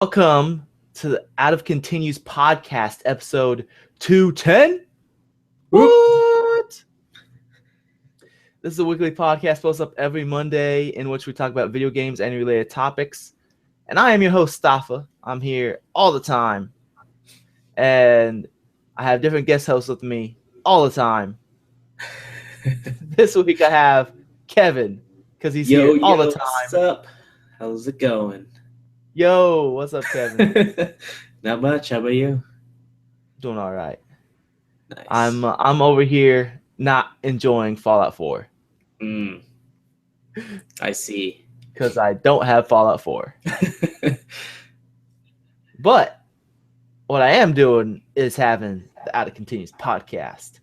Welcome to the Out of Continues podcast, episode 210. What? This is a weekly podcast posted up every Monday in which we talk about video games and related topics. And I am your host, Stafa. I'm here all the time. And I have different guest hosts with me all the time. This week I have Kevin, because he's here all the time. What's up? How's it going? Yo, what's up, Kevin? Not much. How about you? Doing all right. Nice. I'm over here not enjoying Fallout 4. I see. Because I don't have Fallout 4. But what I am doing is having the Out of Continues podcast.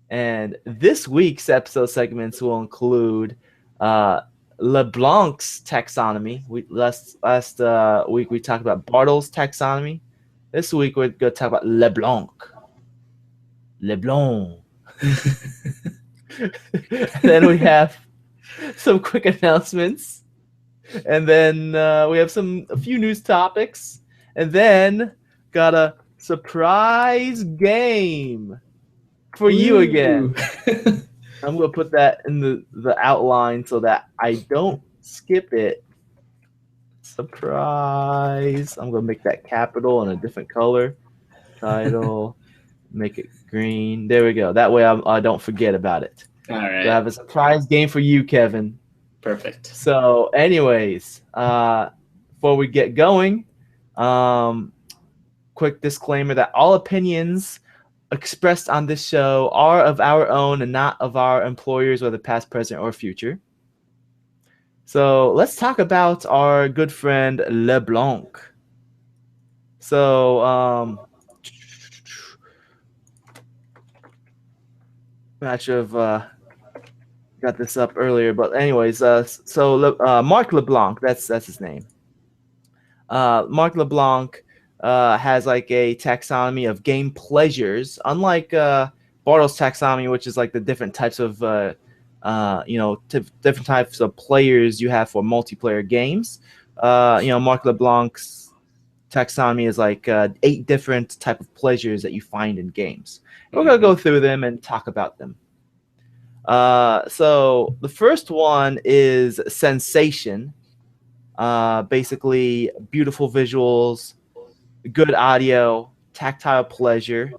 And this week's episode segments will include LeBlanc's taxonomy. Last week we talked about Bartle's taxonomy. This week we're going to talk about LeBlanc. Then we have some quick announcements. And then we have a few news topics. And then got a surprise game for you again. I'm going to put that in the outline so that I don't skip it. Surprise. I'm going to make that capital in a different color. Title. Make it green. There we go. That way I don't forget about it. All right. So I have a surprise game for you, Kevin. Perfect. So anyways, before we get going, quick disclaimer that all opinions expressed on this show are of our own and not of our employers, whether past, present, or future. So let's talk about our good friend LeBlanc. So not sure if got this up earlier, but anyways, Marc LeBlanc, that's his name. Marc LeBlanc has like a taxonomy of game pleasures, unlike Bartle's taxonomy, which is like the different types of different types of players you have for multiplayer games. Marc LeBlanc's taxonomy is like 8 different type of pleasures that you find in games. We're gonna go through them and talk about them. So the first one is sensation. Basically, beautiful visuals, good audio, tactile pleasure,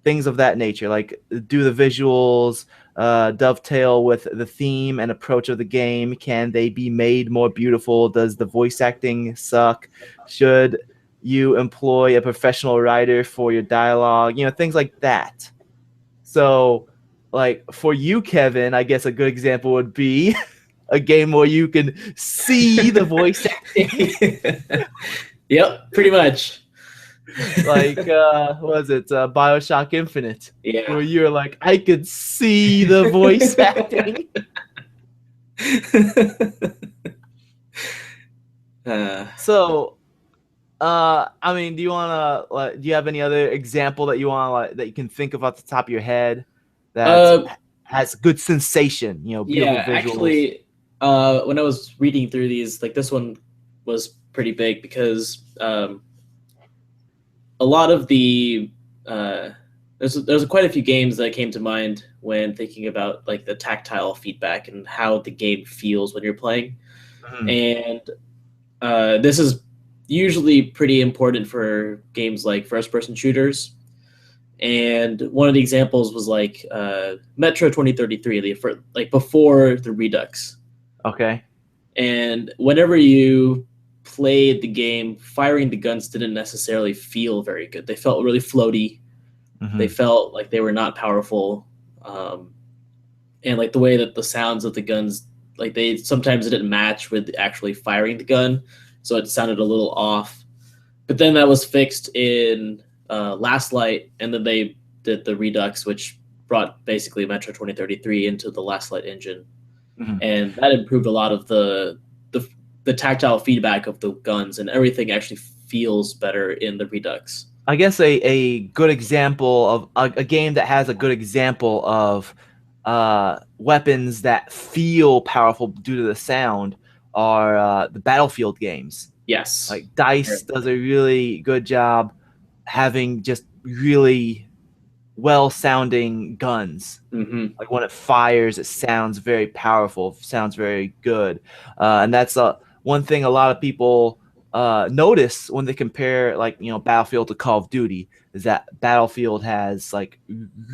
things of that nature. Like, do the visuals dovetail with the theme and approach of the game? Can they be made more beautiful? Does the voice acting suck? Should you employ a professional writer for your dialogue? Things like that. So, like, for you, Kevin, I guess a good example would be a game where you can see the voice acting. Yep, pretty much. Like, what was it? BioShock Infinite. Yeah. Where you're like, I could see the voice acting. So, I mean, do you have any other example that you can think of off the top of your head that has good sensation? Beautiful visuals. Actually, when I was reading through these, like, this one was pretty big because a lot of the there's quite a few games that came to mind when thinking about like the tactile feedback and how the game feels when you're playing. And this is usually pretty important for games like first-person shooters. And one of the examples was like Metro 2033, before the Redux. Okay. And whenever you played the game, firing the guns didn't necessarily feel very good. They felt really floaty. They felt like they were not powerful. And like the way that the sounds of the guns, like they sometimes didn't match with actually firing the gun. So it sounded a little off. But then that was fixed in Last Light, and then they did the Redux, which brought basically Metro 2033 into the Last Light engine. And that improved a lot of the tactile feedback of the guns, and everything actually feels better in the Redux. I guess a good example of a game that has a good example of weapons that feel powerful due to the sound are the Battlefield games. Yes. Like DICE does a really good job having just really well-sounding guns. Mm-hmm. Like when it fires, it sounds very powerful, sounds very good, and that's one thing a lot of people notice when they compare, like, Battlefield to Call of Duty, is that Battlefield has like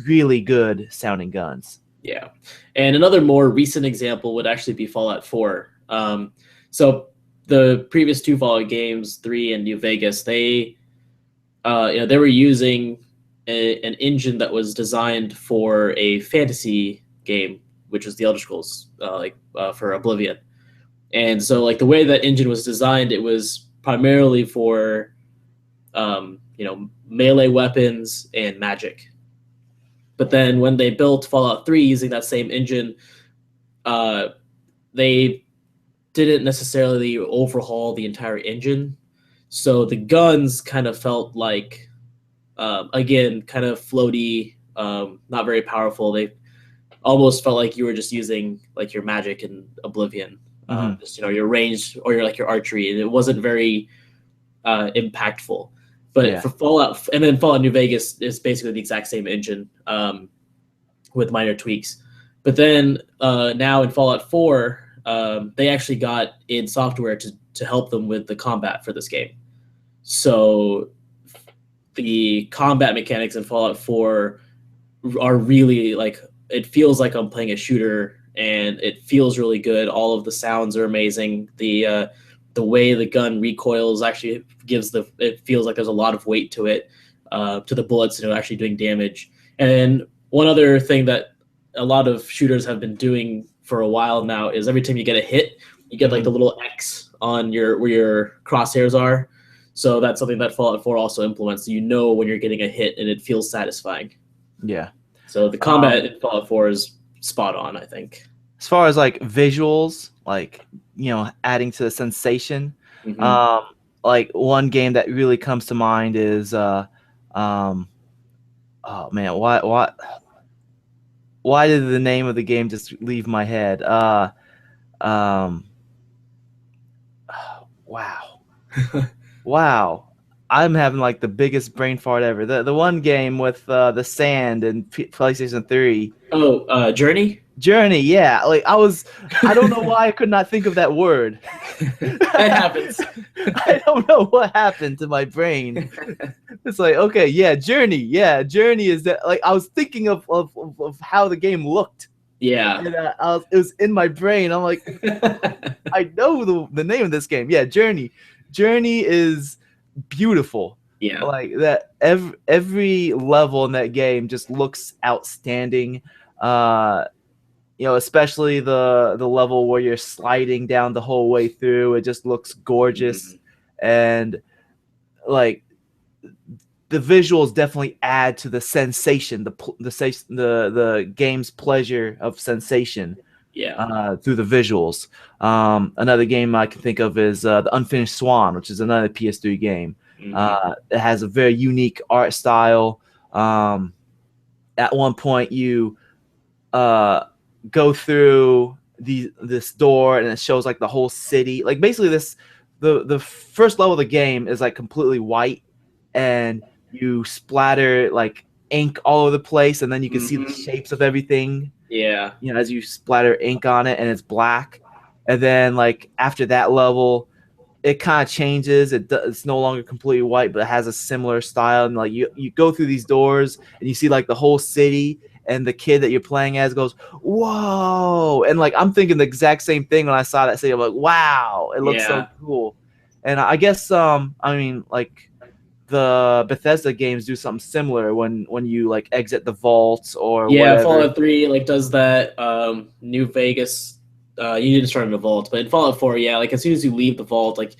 really good sounding guns. Yeah. And another more recent example would actually be Fallout 4. So the previous two Fallout games, 3 and New Vegas, they they were using an engine that was designed for a fantasy game, which was the Elder Scrolls, for Oblivion. And so, like, the way that engine was designed, it was primarily for melee weapons and magic. But then when they built Fallout 3 using that same engine, uh, they didn't necessarily overhaul the entire engine. So the guns kind of felt like, again, kind of floaty, not very powerful. They almost felt like you were just using like your magic in Oblivion, Mhm. just your ranged or your archery, and it wasn't very impactful. But Yeah. for Fallout, and then Fallout New Vegas is basically the exact same engine, with minor tweaks. But then now in Fallout 4, they actually got id Software to help them with the combat for this game. So the combat mechanics in Fallout 4 are really like, it feels like I'm playing a shooter, and it feels really good. All of the sounds are amazing. The way the gun recoils actually it feels like there's a lot of weight to it, to the bullets, actually doing damage. And one other thing that a lot of shooters have been doing for a while now is every time you get a hit, you get like the little X on where your crosshairs are. So that's something that Fallout 4 also implements. You know when you're getting a hit, and it feels satisfying. Yeah. So the combat in Fallout 4 is spot on, I think. As far as like visuals, like, adding to the sensation, Mm-hmm. like one game that really comes to mind is oh man, why did the name of the game just leave my head? Um wow. Wow. I'm having like the biggest brain fart ever. The one game with the sand and PlayStation 3. Oh, Journey? Journey, yeah. Like I don't know why I could not think of that word. It happens. I don't know what happened to my brain. It's like, okay, yeah, Journey. Yeah, Journey is that, like, I was thinking of how the game looked. Yeah. And it was in my brain. I'm like, I know the name of this game. Yeah, Journey. Journey is beautiful. Yeah. Like that, every level in that game just looks outstanding. Especially the level where you're sliding down the whole way through. It just looks gorgeous. And like the visuals definitely add to the sensation, the game's pleasure of sensation. Yeah. Through the visuals. Another game I can think of is The Unfinished Swan, which is another PS3 game. It has a very unique art style. At one point, you go through this door, and it shows like the whole city. Like basically, the first level of the game is like completely white, and you splatter like ink all over the place, and then you can see the shapes of everything. Yeah. As you splatter ink on it, and it's black. And then like after that level, it kind of changes. It's no longer completely white, but it has a similar style. And like you go through these doors, and you see like the whole city, and the kid that you're playing as goes, whoa. And like I'm thinking the exact same thing when I saw that city. I'm like, wow, it looks so cool. And I guess I mean, like, the Bethesda games do something similar when you like exit the vault or whatever. Fallout 3 like does that. New Vegas, you didn't start in the vault, but in Fallout 4, yeah, like as soon as you leave the vault, like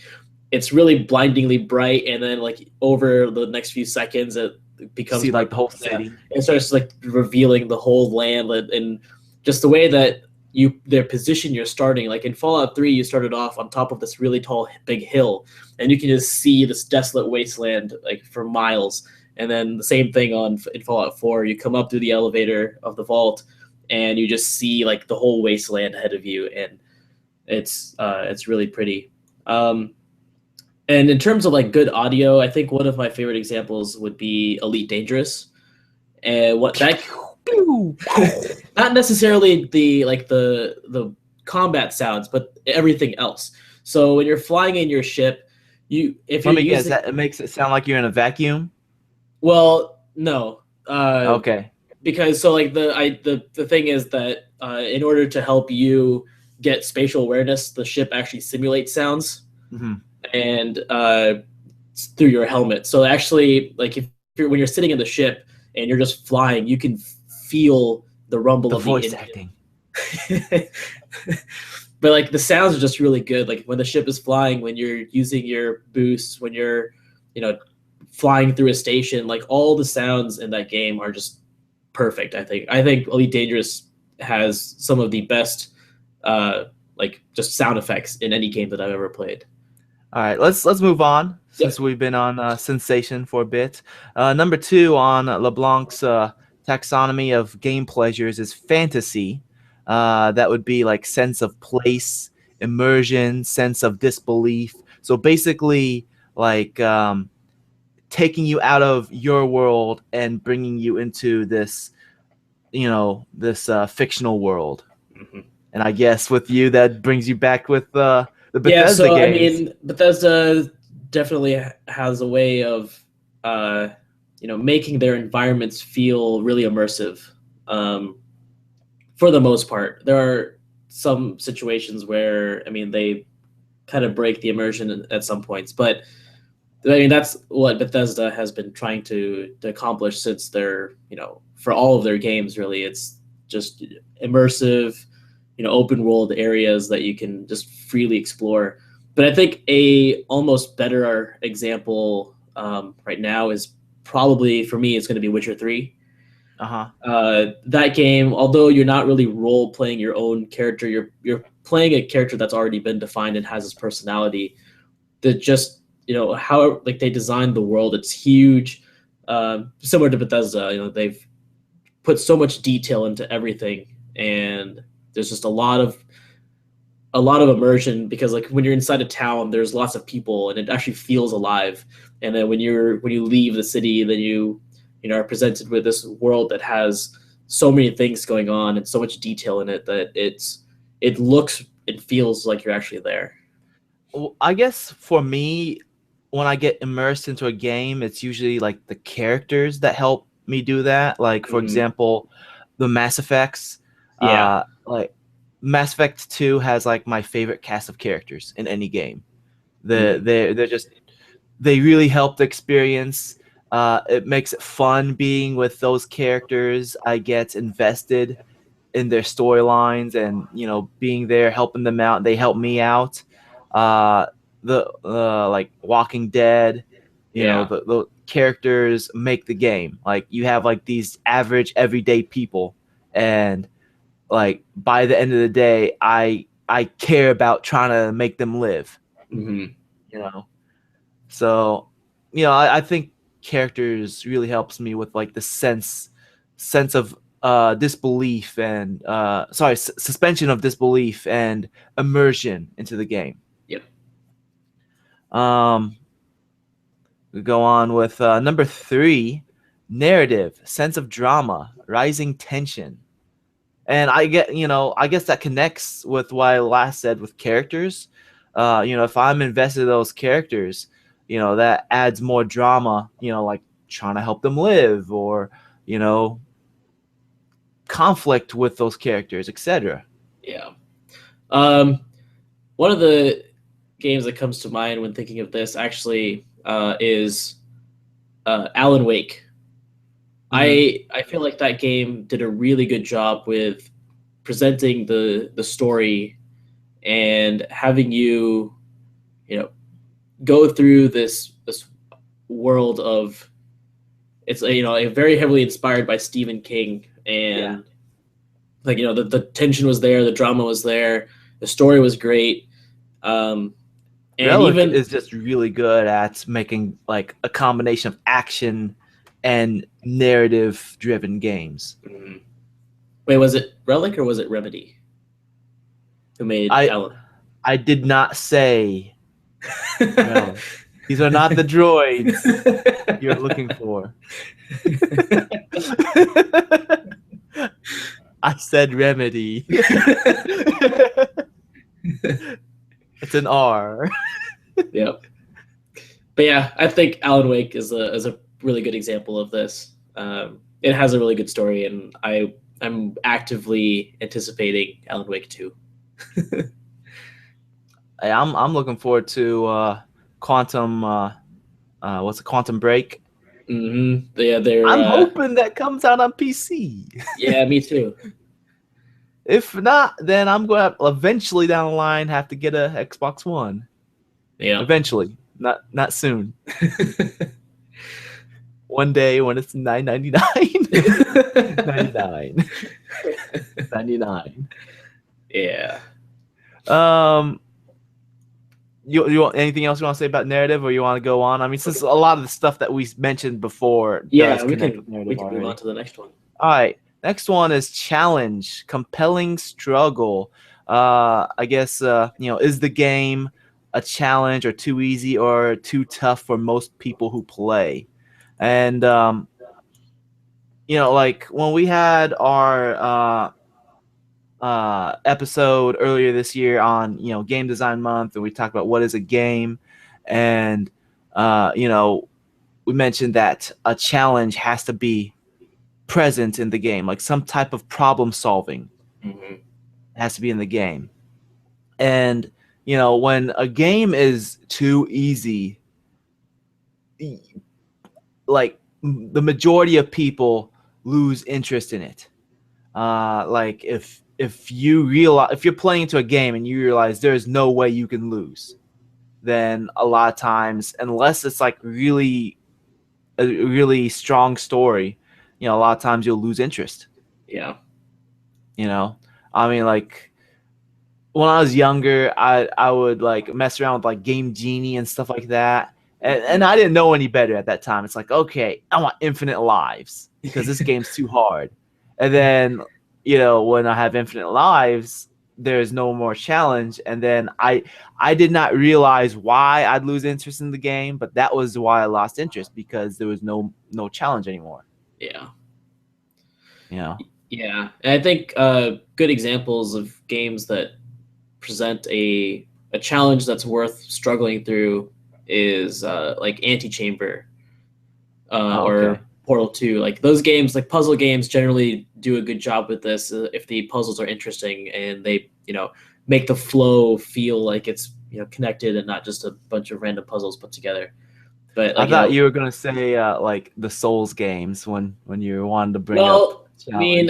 it's really blindingly bright, and then like over the next few seconds it becomes see like the whole yeah, city. it starts like revealing the whole land, and just the way that their position you're starting. Like in Fallout 3, you started off on top of this really tall big hill, and you can just see this desolate wasteland like for miles. And then the same thing in Fallout 4, you come up through the elevator of the vault, and you just see like the whole wasteland ahead of you, and it's really pretty. And in terms of like good audio, I think one of my favorite examples would be Elite Dangerous. And what that not necessarily the combat sounds, but everything else. So when you're flying in your ship, if you're Let me guess. using That it makes it sound like you're in a vacuum. well, no, Okay. because so like the thing is that in order to help you get spatial awareness, the ship actually simulates sounds Hmm. and through your helmet. So actually, like if you're when you're sitting in the ship and you're just flying, you can feel the rumble The of the voice engine. acting. But like the sounds are just really good. Like when the ship is flying, when you're using your boost, when you're, you know, flying through a station, like all the sounds in that game are just perfect. I think Elite Dangerous has some of the best like just sound effects in any game that I've ever played. All right, let's move on since Yep. we've been on sensation for a bit. Number two on LeBlanc's taxonomy of game pleasures is fantasy. That would be like sense of place, immersion, sense of disbelief. So basically, like taking you out of your world and bringing you into this, this fictional world. Mhm. And I guess with you, that brings you back with the Yeah, Bethesda so I games. mean, Bethesda definitely has a way of, making their environments feel really immersive. Um, for the most part, there are some situations where, I mean, they kind of break the immersion at some points, but I mean, that's what Bethesda has been trying to accomplish since for all of their games, really. It's just immersive, open world areas that you can just freely explore. But I think a almost better example right now is probably for me, it's going to be Witcher 3. Uh-huh. That game, although you're not really role playing your own character, you're playing a character that's already been defined and has his personality. That just how like they designed the world, it's huge. Similar to Bethesda, they've put so much detail into everything, and there's just a lot of immersion because like when you're inside a town, there's lots of people and it actually feels alive. And then when you leave the city, then you are presented with this world that has so many things going on and so much detail in it that it looks it feels like you're actually there. Well, I guess for me, when I get immersed into a game, it's usually like the characters that help me do that. Like for Hmm. example, the Mass Effects. Yeah. Like Mass Effect 2 has like my favorite cast of characters in any game. Hmm. They're just they really help the experience. It makes it fun being with those characters. I get invested in their storylines and being there helping them out. They help me out. uh the like Walking Dead, Yeah. the characters make the game. Like you have like these average everyday people, and like by the end of the day, I care about trying to make them live, Hmm. you know so I think characters really helps me with like the sense of disbelief and suspension of disbelief and immersion into the game. Yep. um we go on with number three: narrative, sense of drama, rising tension. And I guess that connects with what I last said with characters. If I'm invested in those characters, that adds more drama, like trying to help them live, or, you know, conflict with those characters, etc. Yeah. Um, One of the games that comes to mind when thinking of this actually is Alan Wake. Mm-hmm. I feel like that game did a really good job with presenting the story and having you know go through this world of it's a very heavily inspired by Stephen King, Yeah. and like the tension was there, the drama was there, the story was great, um, and Relic even is just really good at making like a combination of action and narrative driven games. Mhm. Wait, was it Relic or was it Remedy who made I Alan? I did not say No, these are not the droids you're looking for. I said remedy. It's an R. Yep. But yeah, I think Alan Wake is a really good example of this. It has a really good story, and I'm actively anticipating Alan Wake 2. I'm looking forward to Quantum. What's a Quantum Break? Mm-hmm. Yeah, they're. I'm hoping that comes out on PC. Yeah, me too. If not, then I'm going to eventually down the line have to get a Xbox One. Yeah. Eventually, not soon. One day when it's $9.99. 99. 99. Yeah. You want anything else you want to say about narrative, or you want to go on? I mean, since a lot of the stuff that we mentioned before does connect with narrative we can already. move on to the next one. All right, next one is challenge, compelling struggle. I guess is the game a challenge or too easy or too tough for most people who play? And like when we had our episode earlier this year on game design month, and we talked about what is a game, and we mentioned that a challenge has to be present in the game, like some type of problem solving has to be in the game. And when a game is too easy, like the majority of people lose interest in it. Like if you're playing into a game and you realize there's no way you can lose, then a lot of times, unless it's like a really strong story, a lot of times you'll lose interest. Yeah. I mean, like when I was younger, I would like mess around with like Game Genie and stuff like that. And I didn't know any better at that time. It's like, okay, I want infinite lives because this game's too hard. And then, when I have infinite lives, there's no more challenge. And then I did not realize why I'd lose interest in the game, but that was why I lost interest, because there was no challenge anymore. Yeah. Yeah. And I think good examples of games that present a challenge that's worth struggling through is like Antechamber or Portal 2. Like those games, like puzzle games, generally do a good job with this if the puzzles are interesting and they make the flow feel like it's connected and not just a bunch of random puzzles put together. But like, I thought you were gonna say like the Souls games when you wanted to bring up challenge. I mean,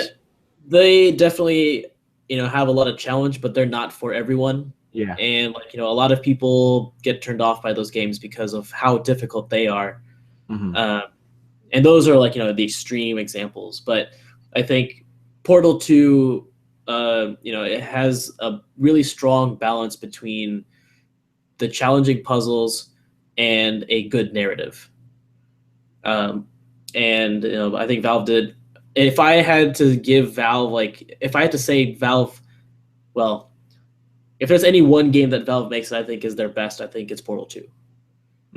they definitely have a lot of challenge, but they're not for everyone. Yeah. And like a lot of people get turned off by those games because of how difficult they are. Mm-hmm. And those are like the extreme examples. But I think Portal 2 it has a really strong balance between the challenging puzzles and a good narrative. And I think Valve did. If I had to give Valve, like, if I had to say Valve, well, if there's any one game that Valve makes that I think is their best, I think it's Portal 2.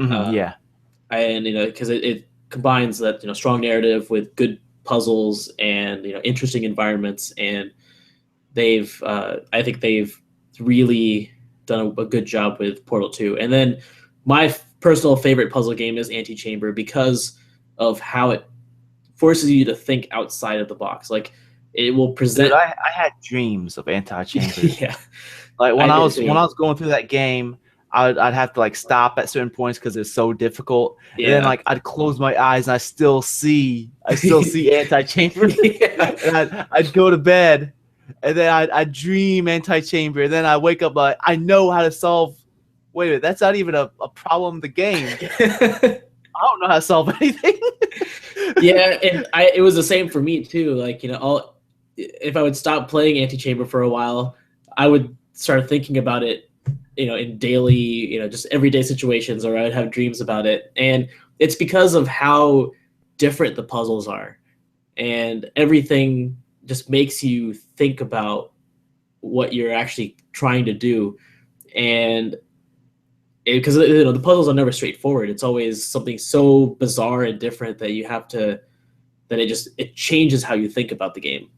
Mm-hmm, yeah. And because it combines that strong narrative with good puzzles and interesting environments, and I think they've really done a good job with Portal 2. And then my personal favorite puzzle game is Antechamber because of how it forces you to think outside of the box. Like it will present. Dude, I had dreams of Antechamber. Yeah. Like when I was going through that game, I'd have to like stop at certain points because it's so difficult. Yeah. And then like I'd close my eyes and I still see Antechamber. Yeah. And I'd go to bed and then I'd dream Antechamber. And then I wake up like I know how to solve. Wait a minute, that's not even a problem in the game. I don't know how to solve anything. Yeah, and it was the same for me too. Like if I would stop playing Antechamber for a while, I would start thinking about it, in daily, just everyday situations, or I would have dreams about it. And it's because of how different the puzzles are, and everything just makes you think about what you're actually trying to do. And because the puzzles are never straightforward. It's always something so bizarre and different that you have to that it changes how you think about the game.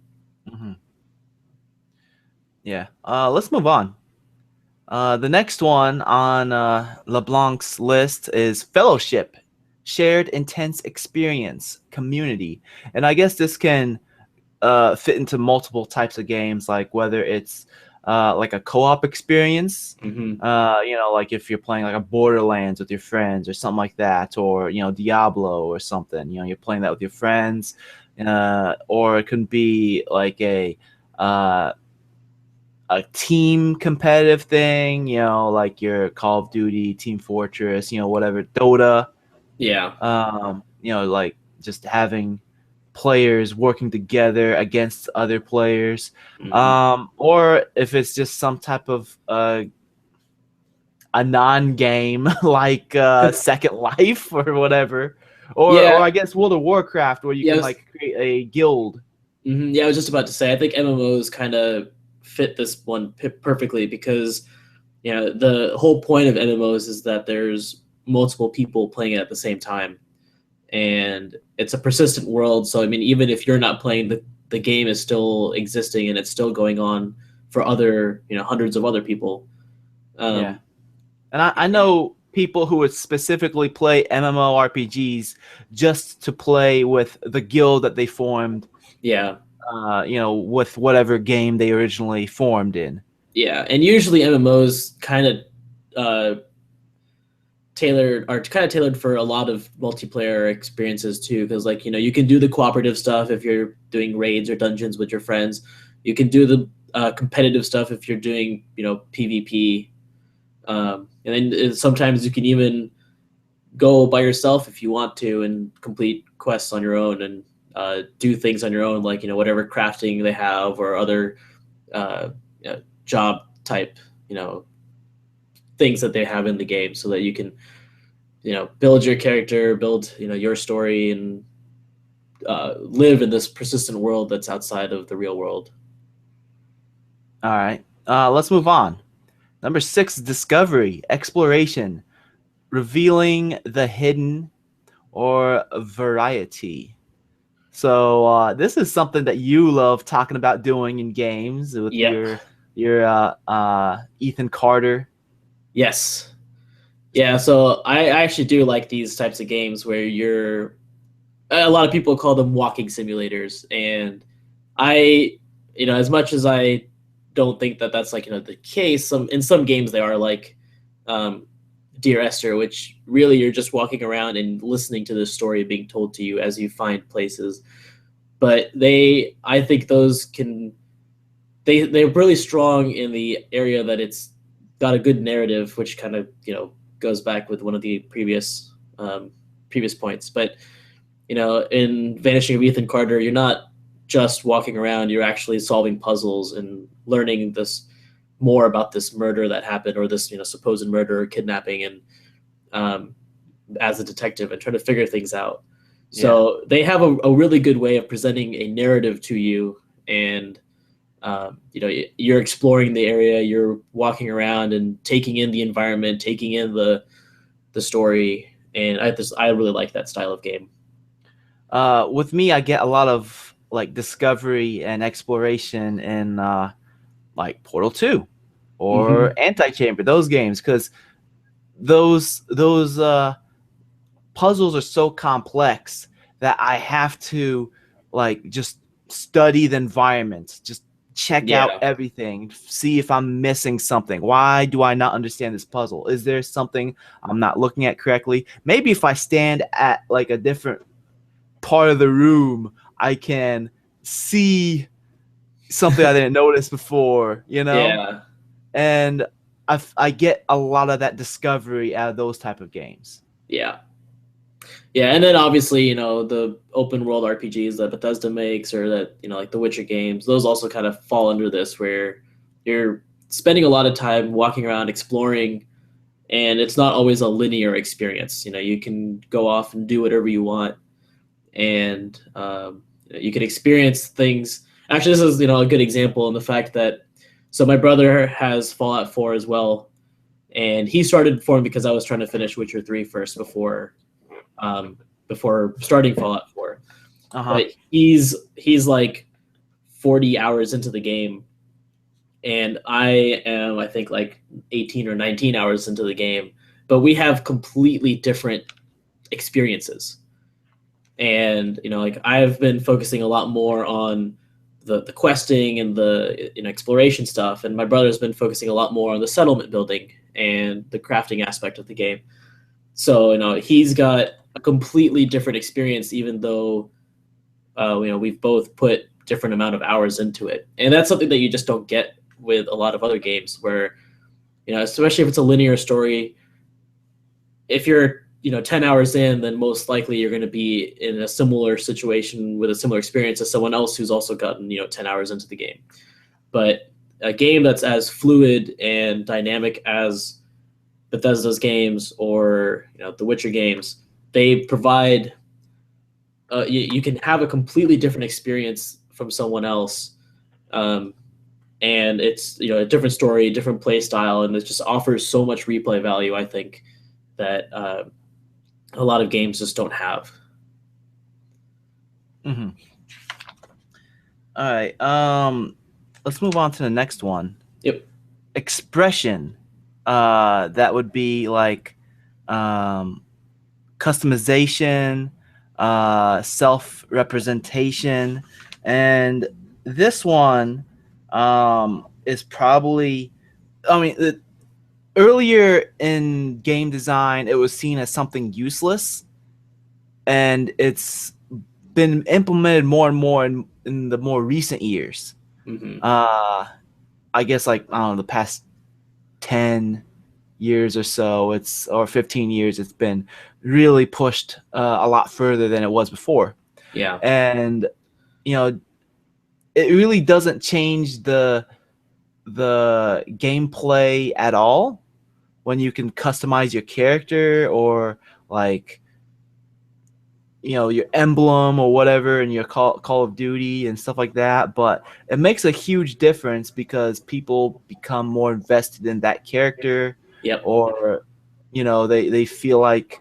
Mm-hmm. Yeah. Let's move on. The next one on LeBlanc's list is Fellowship, Shared Intense Experience, Community. And I guess this can fit into multiple types of games, like whether it's like a co-op experience, Mm-hmm. like if you're playing like a Borderlands with your friends or something like that, or Diablo or something. You're playing that with your friends, or it can be like uh, a team competitive thing, like your Call of Duty, Team Fortress, whatever, Dota, Yeah. like just having players working together against other players, Mm-hmm. or if it's just some type of a non-game like Second Life or whatever, or Yeah. I guess World of Warcraft, where you Yeah. can like create a guild. Yeah, I was just about to say, I think MMOs kind of fit this one perfectly because the whole point of MMOs is that there's multiple people playing it at the same time, and it's a persistent world. So I mean, even if you're not playing, the game is still existing and it's still going on for other hundreds of other people. Yeah. Um, And I know people who would specifically play MMORPGs just to play with the guild that they formed, yeah, with whatever game they originally formed in. yeah, and usually MMOs kind of uh, tailored for a lot of multiplayer experiences too, because like you can do the cooperative stuff if you're doing raids or dungeons with your friends. You can do the competitive stuff if you're doing PvP, and then sometimes you can even go by yourself if you want to and complete quests on your own and do things on your own, like whatever crafting they have or other uh, job type things that they have in the game, so that you can build your character, build your story, and live in this persistent world that's outside of the real world. All right. Let's move on. Number 6, discovery, exploration, revealing the hidden, or variety. So this is something that you love talking about doing in games with Yep. your Ethan Carter. Yes. Yeah. So I actually do like these types of games where a lot of people call them walking simulators, and I, as much as I don't think that that's like the case, in some games they are, like um, Dear Esther, which really you're just walking around and listening to the story being told to you as you find places. But I think those they're really strong in the area that it's got a good narrative, which kind of goes back with one of the previous points. But in Vanishing of Ethan Carter, you're not just walking around; you're actually solving puzzles and learning this more about this murder that happened, or this supposed murder or kidnapping, and as a detective and trying to figure things out. So they have a really good way of presenting a narrative to you, and you're exploring the area, you're walking around and taking in the environment, taking in the story, and I really like that style of game. With me, I get a lot of like discovery and exploration in like Portal 2 or Mm-hmm. Antichamber, those games, because those puzzles are so complex that I have to like just study the environment, just check out Yeah, everything, see if I'm missing something. Why do I not understand this puzzle? Is there something I'm not looking at correctly? Maybe if I stand at like a different part of the room, I can see something I didn't notice before, yeah, And I get a lot of that discovery out of those type of games. yeah. Yeah, and then obviously, the open world RPGs that Bethesda makes, or that, like the Witcher games, those also kind of fall under this, where you're spending a lot of time walking around exploring, and it's not always a linear experience. You can go off and do whatever you want, and you can experience things. Actually, this is a good example in the fact that, so my brother has Fallout 4 as well, And he started before me because I was trying to finish Witcher 3 first before starting Fallout 4. But he's like 40 hours into the game, and I am, I think, like 18 or 19 hours into the game. But we have completely different experiences. And, you know, like I've been focusing a lot more on the questing and the exploration stuff, and my brother's been focusing a lot more on the settlement building and the crafting aspect of the game. So, you know, he's got a completely different experience, even though we've both put different amount of hours into it. And that's something that you just don't get with a lot of other games where, you know, especially if it's a linear story, if you're 10 hours in, then most likely you're going to be in a similar situation with a similar experience as someone else who's also gotten 10 hours into the game. But a game that's as fluid and dynamic as Bethesda's games or the Witcher games, they provide you can have a completely different experience from someone else, and it's a different story, different play style, and it just offers so much replay value, I think, that a lot of games just don't have. Mm-hmm. All right. Let's move on to the next one. Yep. Expression. That would be like customization, self-representation, and this one is probably, earlier in game design, it was seen as something useless, and it's been implemented more and more in the more recent years. Mm-hmm. I guess the past 10 years or so, or 15 years, it's been really pushed a lot further than it was before. Yeah. And it really doesn't change the gameplay at all when you can customize your character or your emblem or whatever in your Call of Duty and stuff like that. But it makes a huge difference because people become more invested in that character. Yep. Or they feel like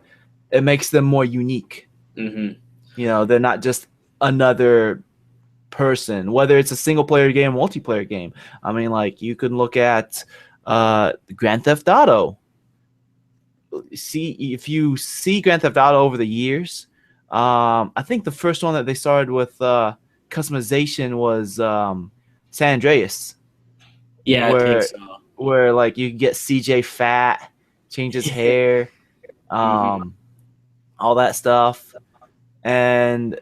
it makes them more unique. Mm-hmm. They're not just another person, whether it's a single player game, multiplayer game. I mean, you can look at Grand Theft Auto. If you see Grand Theft Auto over the years, I think the first one that they started with customization was San Andreas. Yeah, I think so. Where you get CJ fat, change his hair, all that stuff. And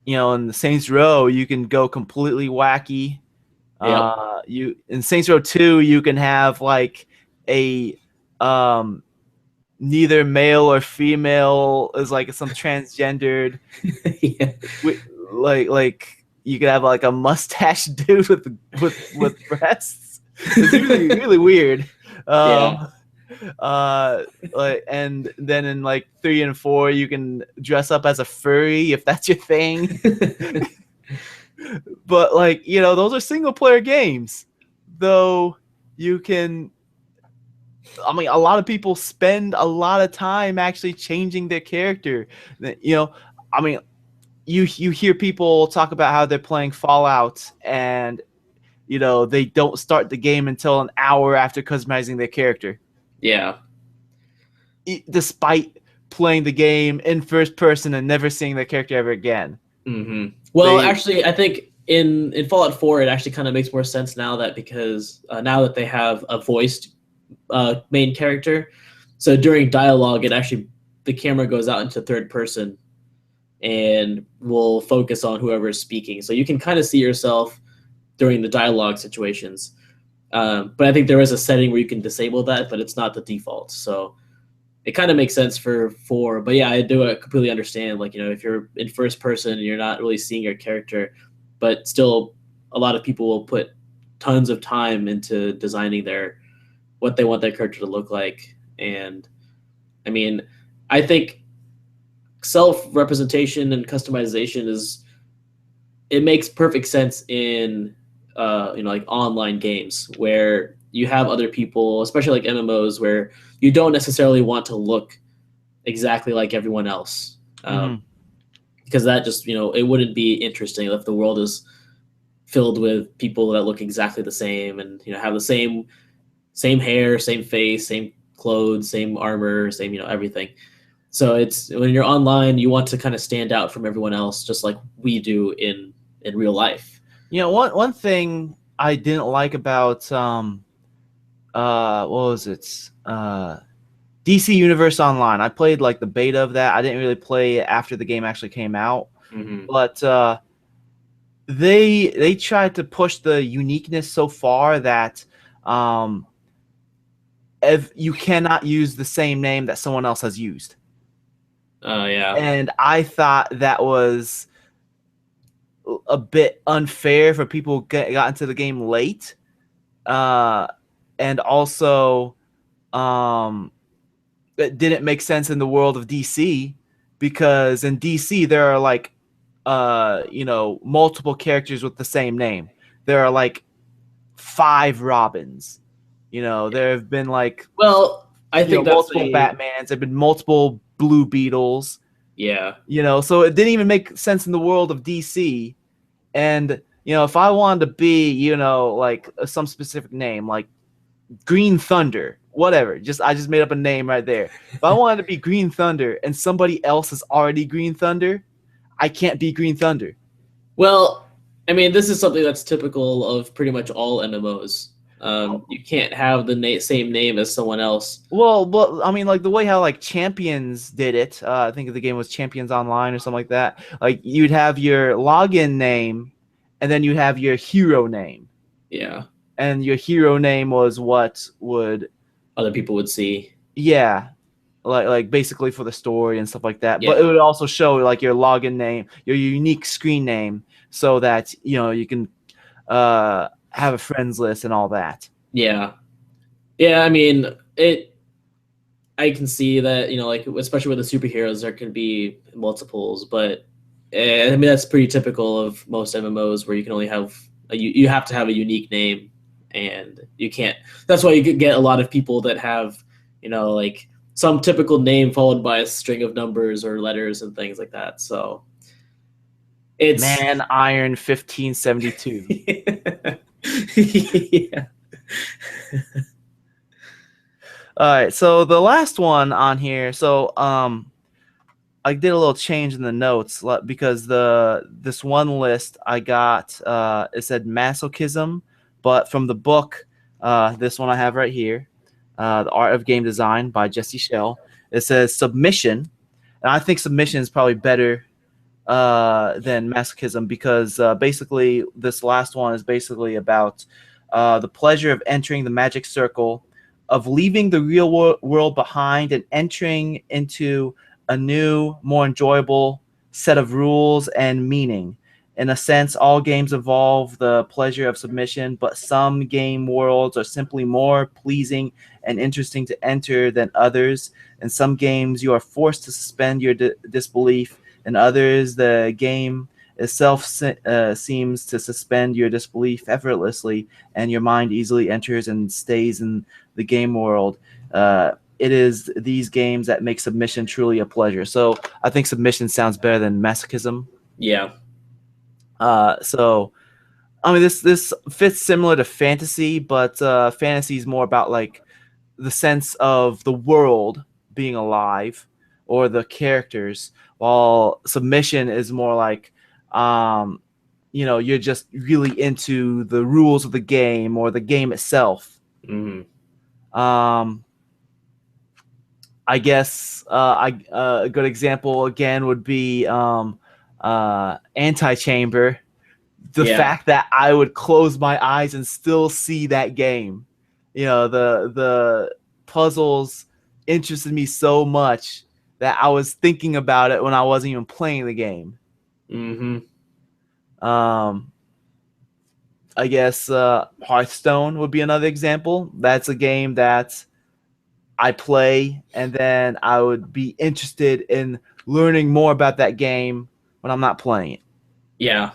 in the Saints Row, you can go completely wacky. Yep. In Saints Row 2, you can have a neither male or female is some transgendered. Yeah. You could have a mustache dude with breasts. It's really really weird. Yeah. And then in 3 and 4, you can dress up as a furry if that's your thing. But those are single player games, though. You can. A lot of people spend a lot of time actually changing their character. You hear people talk about how they're playing Fallout and they don't start the game until an hour after customizing their character. Yeah. Despite playing the game in first person and never seeing their character ever again. Mm-hmm. Well, actually, I think in Fallout 4, it actually kind of makes more sense now because now that they have a voiced main character, so during dialogue, the camera goes out into third person and will focus on whoever is speaking. So you can kind of see yourself during the dialogue situations. But I think there is a setting where you can disable that, but it's not the default. So it kind of makes sense for 4. But yeah, I do completely understand. If you're in first person and you're not really seeing your character, but still a lot of people will put tons of time into designing what they want their character to look like. And I mean, I think self-representation and customization it makes perfect sense in online games where you have other people, especially like MMOs, where you don't necessarily want to look exactly like everyone else, because that just it wouldn't be interesting if the world is filled with people that look exactly the same and have the same hair, same face, same clothes, same armor, same everything. So it's when you're online, you want to kind of stand out from everyone else, just like we do in real life. One thing I didn't like about what was it? DC Universe Online. I played like the beta of that. I didn't really play it after the game actually came out, but they tried to push the uniqueness so far that if you cannot use the same name that someone else has used. Yeah. And I thought that was a bit unfair for people who got into the game late, and also it didn't make sense in the world of DC, because in DC there are like multiple characters with the same name. There are like 5 Robins. There have been like I think that's multiple Batmans. There've been multiple Blue Beetles. Yeah. So it didn't even make sense in the world of DC. And if I wanted to be like some specific name, like Green Thunder, whatever, I just made up a name right there. If I wanted to be Green Thunder and somebody else is already Green Thunder, I can't be Green Thunder. Well, I mean, this is something that's typical of pretty much all MMOs. You can't have the same name as someone else. Well, I mean, like the way how like Champions did it. I think the game was Champions Online or something like that. Like you'd have your login name, and then you have your hero name. Yeah. And your hero name was what would other people would see. Yeah. Like basically for the story and stuff like that. Yeah. But it would also show like your login name, your unique screen name, so that you can have a friends list and all that. Yeah. I mean, I can see that like especially with the superheroes, there can be multiples, but I mean that's pretty typical of most MMOs where you can only have you have to have a unique name, and you can't. That's why you could get a lot of people that have like some typical name followed by a string of numbers or letters and things like that. So it's Man Iron 1572. Yeah. All right, so the last one on here. So I did a little change in the notes because this one list I got it said masochism, but from the book, this one I have right here, The Art of Game Design by Jesse Schell, it says submission, and I think submission is probably better than masochism, because basically this last one is basically about the pleasure of entering the magic circle, of leaving the real world behind and entering into a new, more enjoyable set of rules and meaning. In a sense, all games involve the pleasure of submission, but some game worlds are simply more pleasing and interesting to enter than others. In some games, you are forced to suspend your disbelief. In others, the game itself seems to suspend your disbelief effortlessly, and your mind easily enters and stays in the game world. It is these games that make submission truly a pleasure. So I think submission sounds better than masochism. Yeah. So I mean, this fits similar to fantasy, but fantasy is more about like the sense of the world being alive or the characters, while submission is more like you're just really into the rules of the game or the game itself. I guess a good example again would be Antichamber. The fact that I would close my eyes and still see that game. The puzzles interested me so much that I was thinking about it when I wasn't even playing the game. I guess Hearthstone would be another example. That's a game that I play, and then I would be interested in learning more about that game when I'm not playing it. Yeah.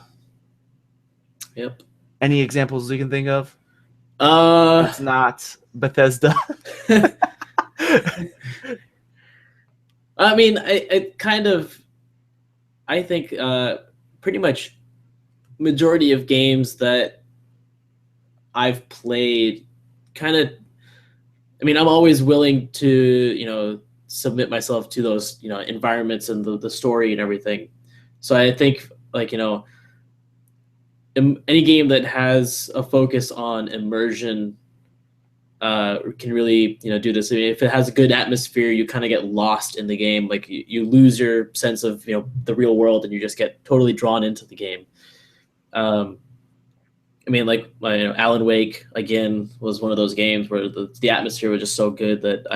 Yep. Any examples you can think of? It's not Bethesda. I mean, I think pretty much majority of games that I've played kind of, I mean, I'm always willing to, submit myself to those, environments and the story and everything. So I think, like, any game that has a focus on immersion can really, do this. I mean, if it has a good atmosphere, you kind of get lost in the game. Like you lose your sense of, the real world, and you just get totally drawn into the game. I mean, like, Alan Wake again was one of those games where the atmosphere was just so good that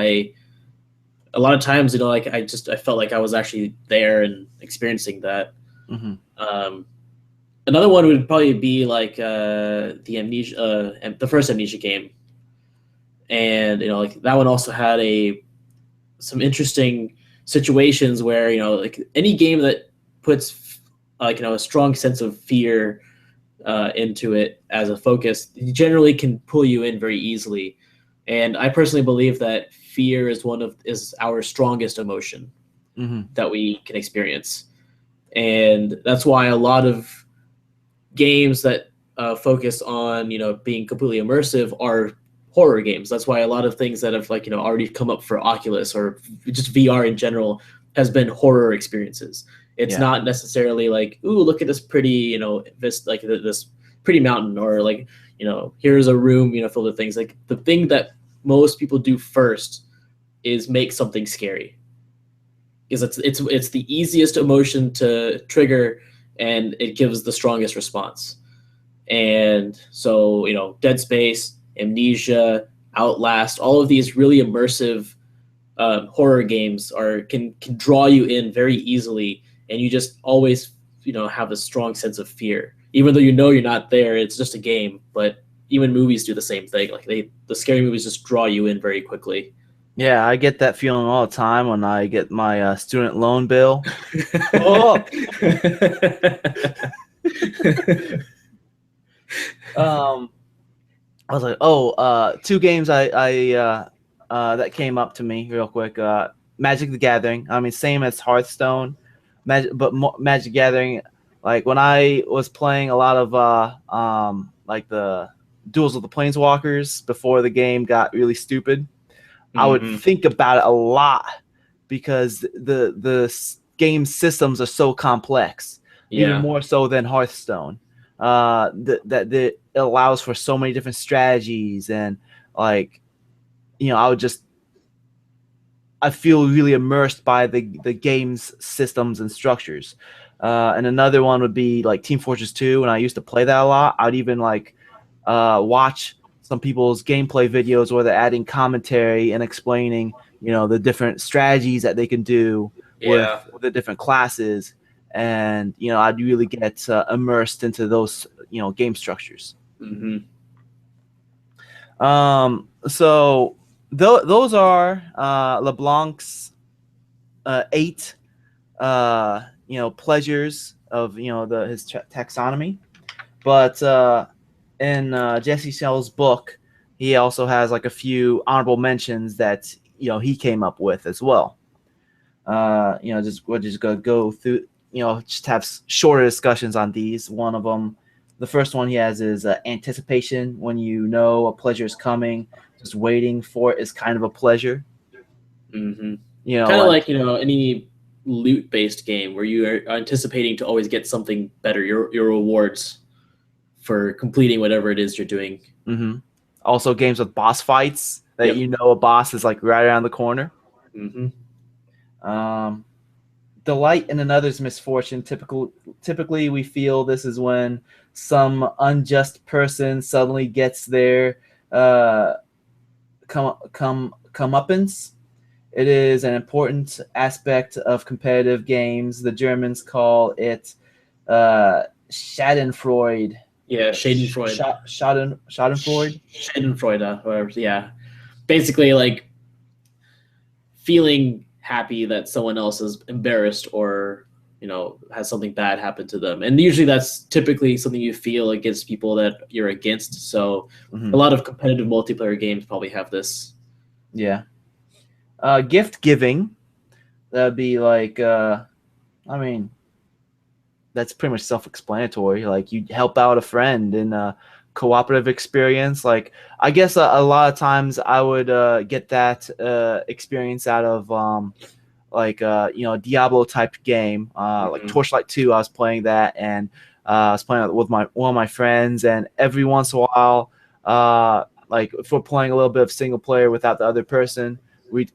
a lot of times, like I felt like I was actually there and experiencing that. Mm-hmm. Another one would probably be like the Amnesia, the first Amnesia game, and like that one also had some interesting situations where like any game that puts like a strong sense of fear into it as a focus generally can pull you in very easily. And I personally believe that fear is our strongest emotion that we can experience, and that's why a lot of games that focus on being completely immersive are horror games. That's why a lot of things that have already come up for Oculus or just VR in general has been horror experiences. It's not necessarily like, ooh, look at this pretty this pretty mountain, or like here's a room filled with things. Like the thing that most people do first is make something scary, because it's the easiest emotion to trigger, and it gives the strongest response. And so Dead Space, Amnesia, Outlast, all of these really immersive horror games can draw you in very easily, and you just always have a strong sense of fear, even though you're not there. It's just a game, but even movies do the same thing. Like the scary movies just draw you in very quickly. Yeah, I get that feeling all the time when I get my student loan bill. Oh! I was like, two games that came up to me real quick. Magic the Gathering. I mean, same as Hearthstone, but Magic Gathering. Like when I was playing a lot of like the Duels of the Planeswalkers before the game got really stupid, I would think about it a lot because the game systems are so complex, even more so than Hearthstone. That it allows for so many different strategies, and like I feel really immersed by the game's systems and structures. And another one would be like Team Fortress 2, and I used to play that a lot. I'd even like watch some people's gameplay videos where they're adding commentary and explaining the different strategies that they can do with the different classes, and I'd really get immersed into those game structures. So those are LeBlanc's 8 pleasures of his taxonomy. But in Jesse Shell's book, he also has like a few honorable mentions that he came up with as well. We're just gonna go through, just have shorter discussions on these. One of them, the first one he has is anticipation. When a pleasure is coming, just waiting for it is kind of a pleasure. Kind of like any loot-based game where you are anticipating to always get something better. Your rewards for completing whatever it is you're doing. Also, games with boss fights that a boss is like right around the corner. Delight in another's misfortune. Typically, we feel this is when some unjust person suddenly gets their comeuppance. It is an important aspect of competitive games. The Germans call it Schadenfreude. Schadenfreude. Schadenfreude. Schadenfreude, whatever. Yeah, basically like feeling happy that someone else is embarrassed or has something bad happen to them. And usually that's typically something you feel against people that you're against. So a lot of competitive multiplayer games probably have this. Yeah. Gift giving. That'd be like, that's pretty much self-explanatory. Like, you help out a friend in a cooperative experience. Like, I guess a lot of times I would get that experience out of a Diablo type game, like Torchlight 2. I was playing that, and I was playing with one of my friends, and every once in a while, like if we're playing a little bit of single player without the other person, we'd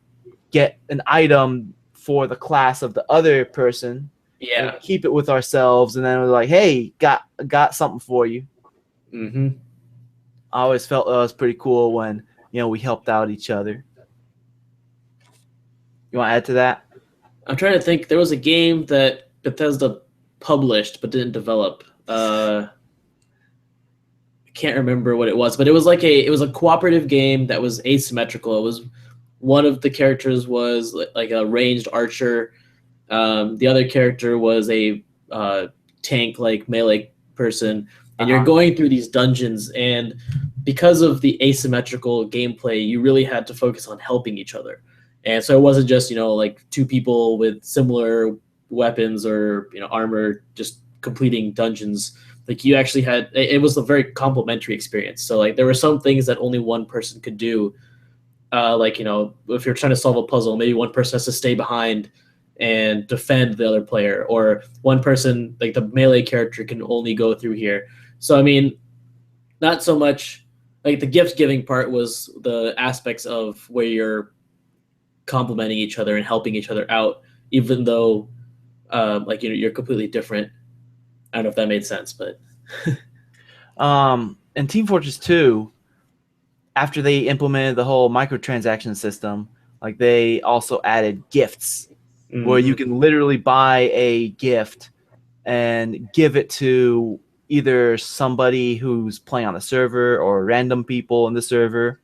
get an item for the class of the other person. And Yeah. keep it with ourselves, and then we're like, "Hey, got something for you." Mm-hmm. I always felt it was pretty cool when we helped out each other. You want to add to that? I'm trying to think. There was a game that Bethesda published but didn't develop. I can't remember what it was, but it was a cooperative game that was asymmetrical. It was one of the characters was like a ranged archer. The other character was a tank, like melee person, and you're going through these dungeons. And because of the asymmetrical gameplay, you really had to focus on helping each other. And so it wasn't just like two people with similar weapons or armor just completing dungeons. Like, you actually had it was a very complementary experience. So like there were some things that only one person could do. Like if you're trying to solve a puzzle, maybe one person has to stay behind and defend the other player, or one person, like the melee character, can only go through here. So I mean, not so much like the gift giving part was the aspects of where you're complementing each other and helping each other out, even though like you're completely different. I don't know if that made sense, but in Team Fortress 2, after they implemented the whole microtransaction system, like they also added gifts where you can literally buy a gift and give it to either somebody who's playing on the server or random people in the server.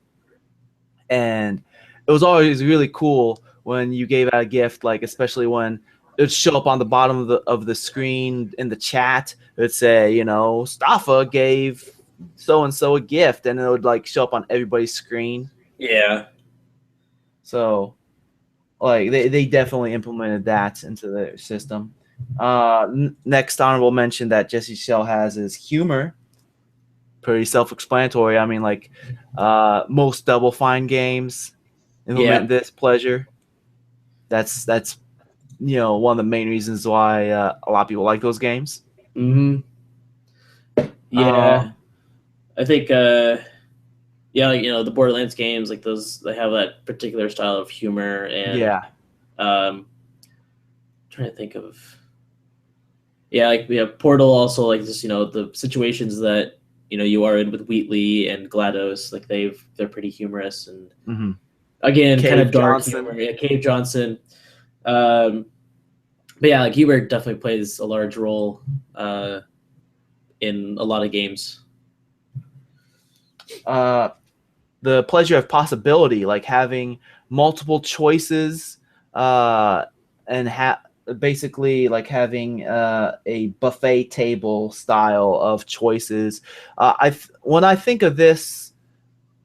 And it was always really cool when you gave out a gift, like especially when it would show up on the bottom of the screen in the chat. It would say, Staffa gave so and so a gift, and it would like show up on everybody's screen. yeah. So like they definitely implemented that into the system. Next honorable mention that Jesse Shell has is humor. Pretty self-explanatory. I mean, like most Double Fine games implement this pleasure. That's one of the main reasons why a lot of people like those games. Yeah. I think like the Borderlands games, like those, they have that particular style of humor. And trying to think of like we have Portal also, like just the situations that you are in with Wheatley and GLaDOS, like they're pretty humorous, and again Cave kind of dark Johnson. humor. Yeah, Cave Johnson. But yeah, like humor definitely plays a large role in a lot of games. The pleasure of possibility, like having multiple choices, and basically like having a buffet table style of choices. When I think of this,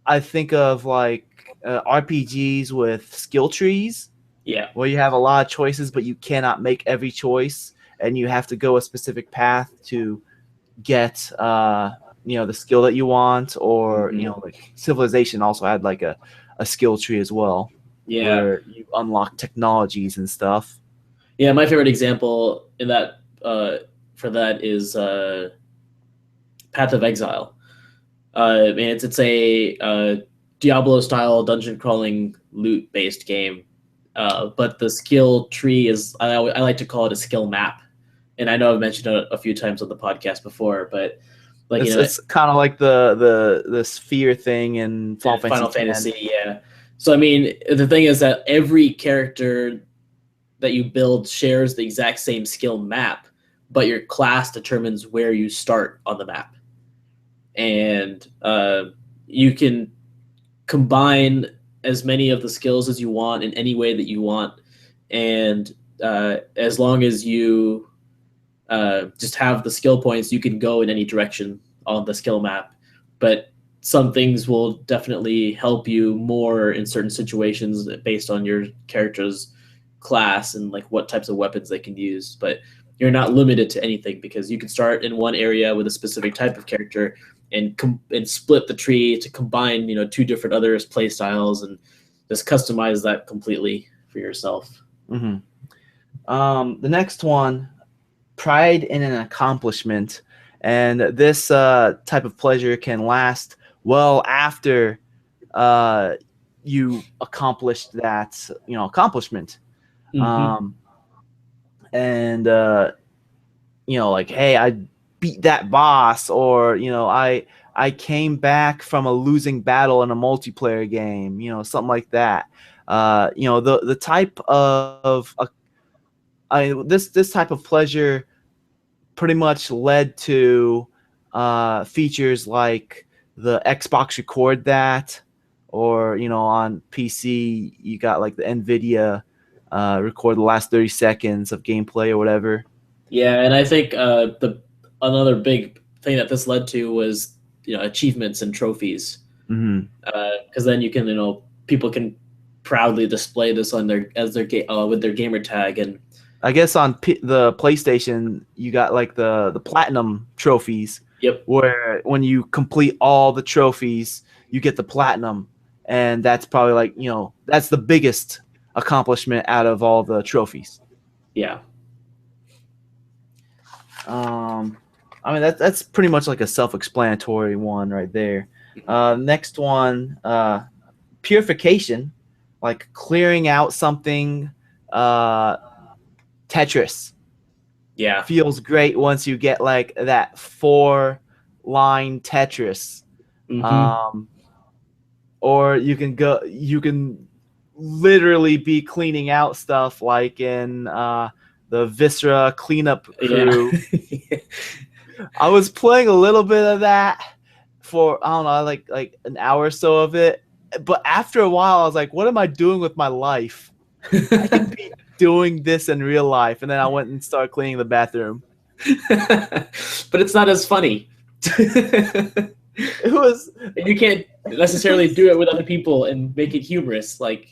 I think of like RPGs with skill trees. Yeah. Where you have a lot of choices, but you cannot make every choice, and you have to go a specific path to get the skill that you want. Or like Civilization also had like a skill tree as well, where you unlock technologies and stuff. Yeah, my favorite example in that for that is Path of Exile. I mean, it's a Diablo style dungeon crawling loot based game, but the skill tree is, I like to call it a skill map. And I know I've mentioned it a few times on the podcast before, but like it's kind of like the sphere thing in Final Fantasy. Yeah. So I mean, the thing is that every character that you build shares the exact same skill map, but your class determines where you start on the map. And you can combine as many of the skills as you want in any way that you want. And as long as you just have the skill points, you can go in any direction on the skill map. But some things will definitely help you more in certain situations based on your character's class and like what types of weapons they can use. But you're not limited to anything because you can start in one area with a specific type of character and split the tree to combine, two different others play styles and just customize that completely for yourself. Mm-hmm. The next one, pride in an accomplishment. And this type of pleasure can last well after you accomplished that, accomplishment. Mm-hmm. And like, hey, I beat that boss, or I came back from a losing battle in a multiplayer game, something like that. The type of this type of pleasure pretty much led to features like the Xbox Record That, or on PC you got like the NVIDIA record the last 30 seconds of gameplay or whatever. Yeah, and I think another big thing that this led to was achievements and trophies, because then you can people can proudly display this on their with their gamer tag. And I guess on the PlayStation you got like the platinum trophies. Yep. Where when you complete all the trophies you get the platinum, and that's probably like that's the biggest accomplishment out of all the trophies. Yeah. I mean that's pretty much like a self-explanatory one right there. Next one, purification, like clearing out something. Tetris. Yeah. Feels great once you get like that 4-line Tetris. Mm-hmm. Or you can literally be cleaning out stuff like in the Viscera cleanup crew. Yeah. I was playing a little bit of that for, I don't know, like an hour or so of it. But after a while, I was like, what am I doing with my life? I could be doing this in real life. And then I went and started cleaning the bathroom. But it's not as funny. It was. You can't necessarily do it with other people and make it humorous like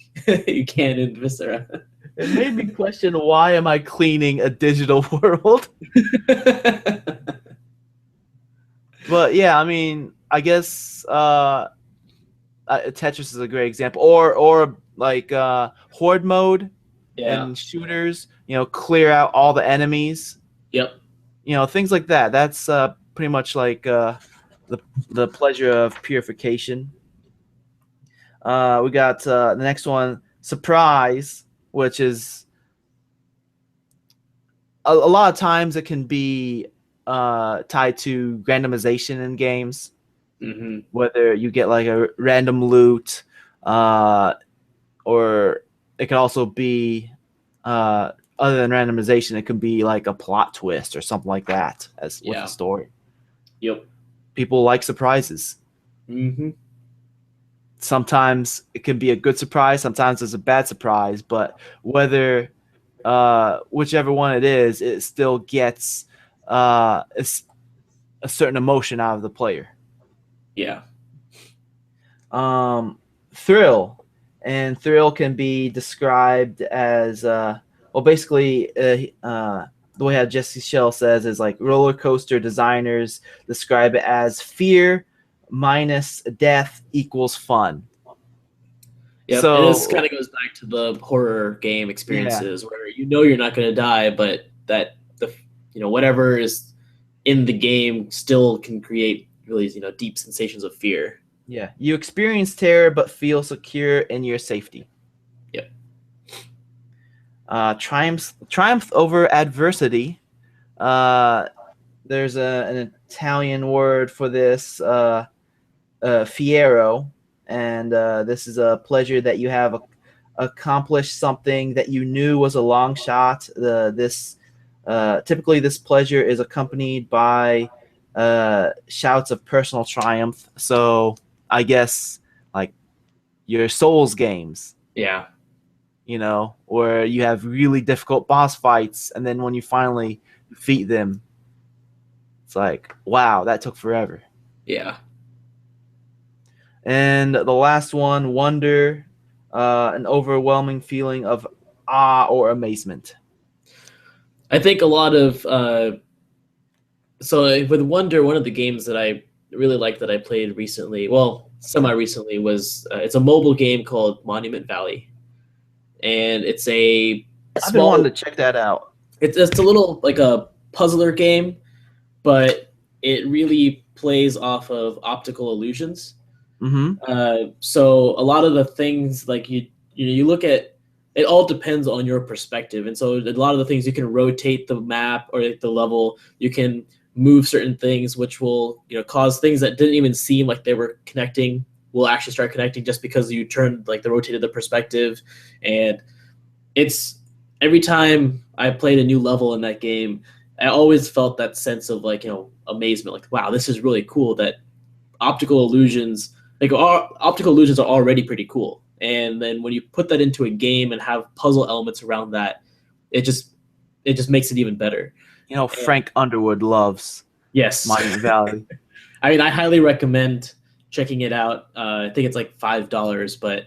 you can in Viscera. It made me question, why am I cleaning a digital world? But yeah, I mean, I guess Tetris is a great example, or like horde mode and shooters. Clear out all the enemies. Yep. Things like that. That's pretty much like the pleasure of purification. We got the next one, surprise, which is a lot of times it can be tied to randomization in games. Mm-hmm. Whether you get like a random loot, or it can also be other than randomization, it can be like a plot twist or something like that with the story. Yep. People like surprises. Mm-hmm. Sometimes it can be a good surprise, sometimes it's a bad surprise, but whether whichever one it is, it still gets a certain emotion out of the player. Yeah. Thrill. And thrill can be described as basically the way how Jesse Shell says is like roller coaster designers describe it as fear minus death equals fun. Yeah, so, and this kind of goes back to the horror game experiences where you're not going to die, but that whatever is in the game still can create really deep sensations of fear. Yeah, you experience terror but feel secure in your safety. Yep. Triumph over adversity. There's an Italian word for this, fiero, and this is a pleasure that you have accomplished something that you knew was a long shot. Typically this pleasure is accompanied by shouts of personal triumph. So I guess like your Souls games. Yeah. where you have really difficult boss fights, and then when you finally defeat them, it's like, wow, that took forever. Yeah. And the last one, wonder, an overwhelming feeling of awe or amazement. I think a lot of so with Wonder, one of the games that I really liked that I played recently, well, semi recently, was it's a mobile game called Monument Valley, and it's a I've been wanting small. to check that out. It's a little like a puzzler game, but it really plays off of optical illusions. Mm-hmm. So a lot of the things like you look at, it all depends on your perspective, and so a lot of the things you can rotate the map or the level, you can move certain things, which will cause things that didn't even seem like they were connecting will actually start connecting just because you turned like the rotated the perspective, and it's every time I played a new level in that game, I always felt that sense of like amazement, like wow, this is really cool that optical illusions optical illusions are already pretty cool, and then when you put that into a game and have puzzle elements around that, it just makes it even better. Frank Underwood loves Yes. Monument Valley. I mean, I highly recommend checking it out. I think it's like $5, but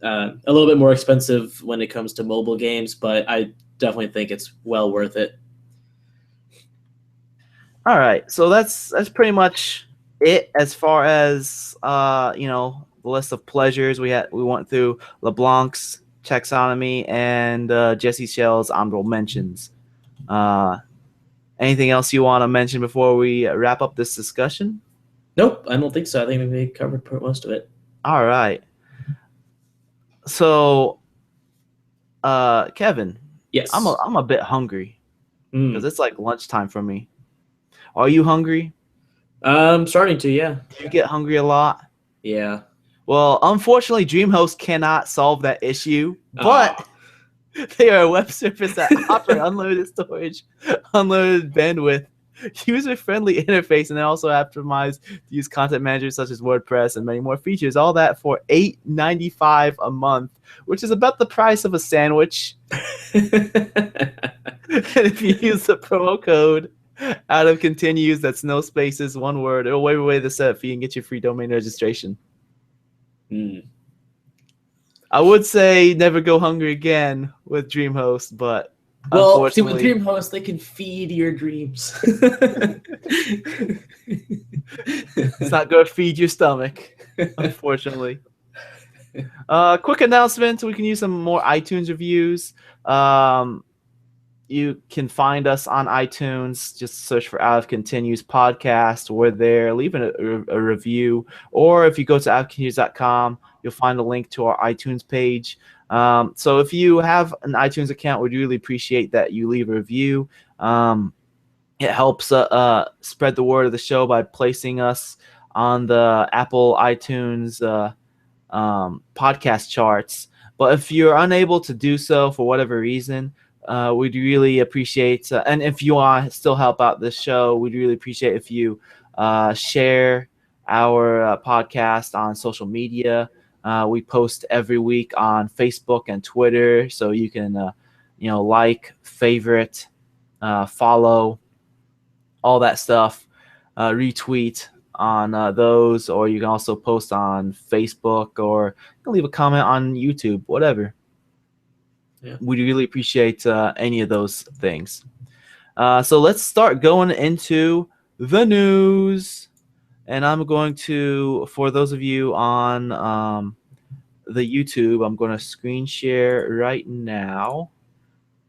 a little bit more expensive when it comes to mobile games, but I definitely think it's well worth it. All right, so that's pretty much it as far as the list of pleasures we went through LeBlanc's taxonomy and Jesse Shell's honorable mentions. Anything else you want to mention before we wrap up this discussion? Nope, I don't think so. I think we covered most of it. All right. So, Kevin, Yes, I'm a bit hungry because Mm. it's like lunchtime for me. Are you hungry? I'm starting to. Yeah, Do you get hungry a lot? yeah. Well, unfortunately, DreamHost cannot solve that issue, but Ah. they are a web service that offer unlimited storage, unlimited bandwidth, user-friendly interface, and they also optimize to use content managers such as WordPress and many more features. All that for $8.95 a month, which is about the price of a sandwich. And if you use the promo code out of continues, that's no spaces, one word, it'll waive away the setup fee and get you free domain registration. Mm. I would say never go hungry again with DreamHost, but Well, see, with unfortunately, DreamHost, they can feed your dreams. it's not going to feed your stomach, unfortunately. Quick announcement: we can use some more iTunes reviews. You can find us on iTunes. Just search for Out of Continues podcast. We're there. Leave a review. Or if you go to outofcontinues.com, you'll find a link to our iTunes page. So if you have an iTunes account, we'd really appreciate that you leave a review. It helps spread the word of the show by placing us on the Apple iTunes podcast charts. But if you're unable to do so for whatever reason, we'd really appreciate, and if you want to still help out this show, we'd really appreciate if you share our podcast on social media. We post every week on Facebook and Twitter, so you can, like, favorite, follow, all that stuff, retweet on those, or you can also post on Facebook, or you can leave a comment on YouTube, whatever. Yeah. We'd really appreciate any of those things. So let's start going into the news. And I'm going to, for those of you on the YouTube, I'm going to screen share right now.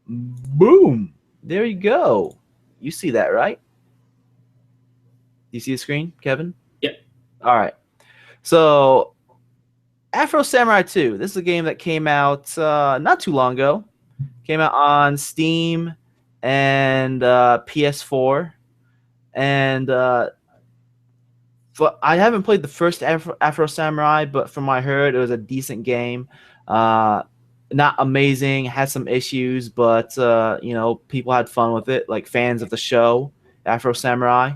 Boom. There you go. You see that, right? You see the screen, Kevin? Yep. All right. So, Afro Samurai 2. This is a game that came out not too long ago. Came out on Steam and PS4. And I haven't played the first Afro Samurai, but from what I heard, it was a decent game. Not amazing, had some issues, but people had fun with it. Like fans of the show, Afro Samurai,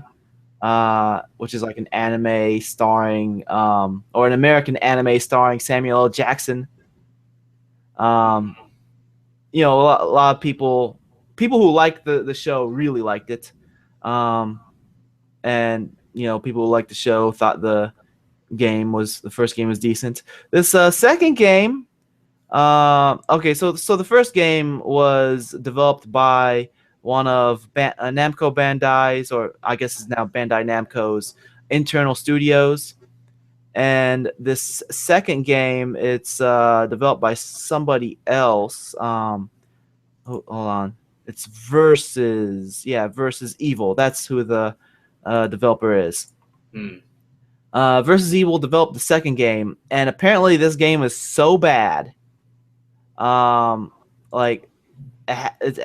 which is like an anime starring, or an American anime starring Samuel L. Jackson. Um, a lot of people who liked the show really liked it. And people who liked the show thought the first game was decent. This second game, okay, so the first game was developed by one of Namco Bandai's, or I guess is now Bandai Namco's internal studios. And this second game, it's developed by somebody else. Hold on, it's Versus Evil. That's who the developer is. Versus Evil developed the second game, and apparently this game is so bad. Like it's,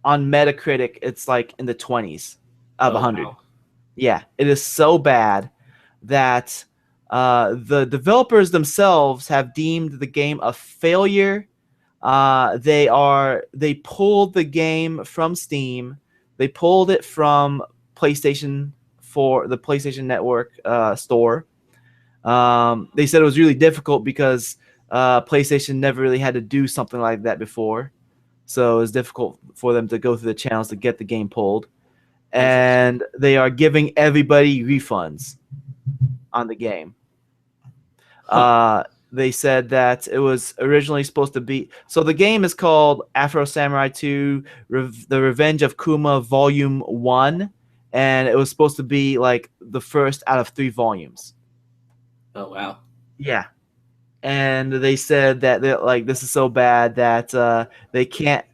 on Metacritic, it's like in the 20s of 100. Wow. Yeah, it is so bad that the developers themselves have deemed the game a failure. They pulled the game from Steam. They pulled it from PlayStation for the PlayStation Network store. They said it was really difficult because PlayStation never really had to do something like that before, so it was difficult for them to go through the channels to get the game pulled. And they are giving everybody refunds on the game. They said that it was originally supposed to be... So the game is called Afro Samurai 2, The Revenge of Kuma Volume 1, and it was supposed to be like the first out of 3 volumes. Oh, wow. Yeah. And they said that this is so bad that they can't...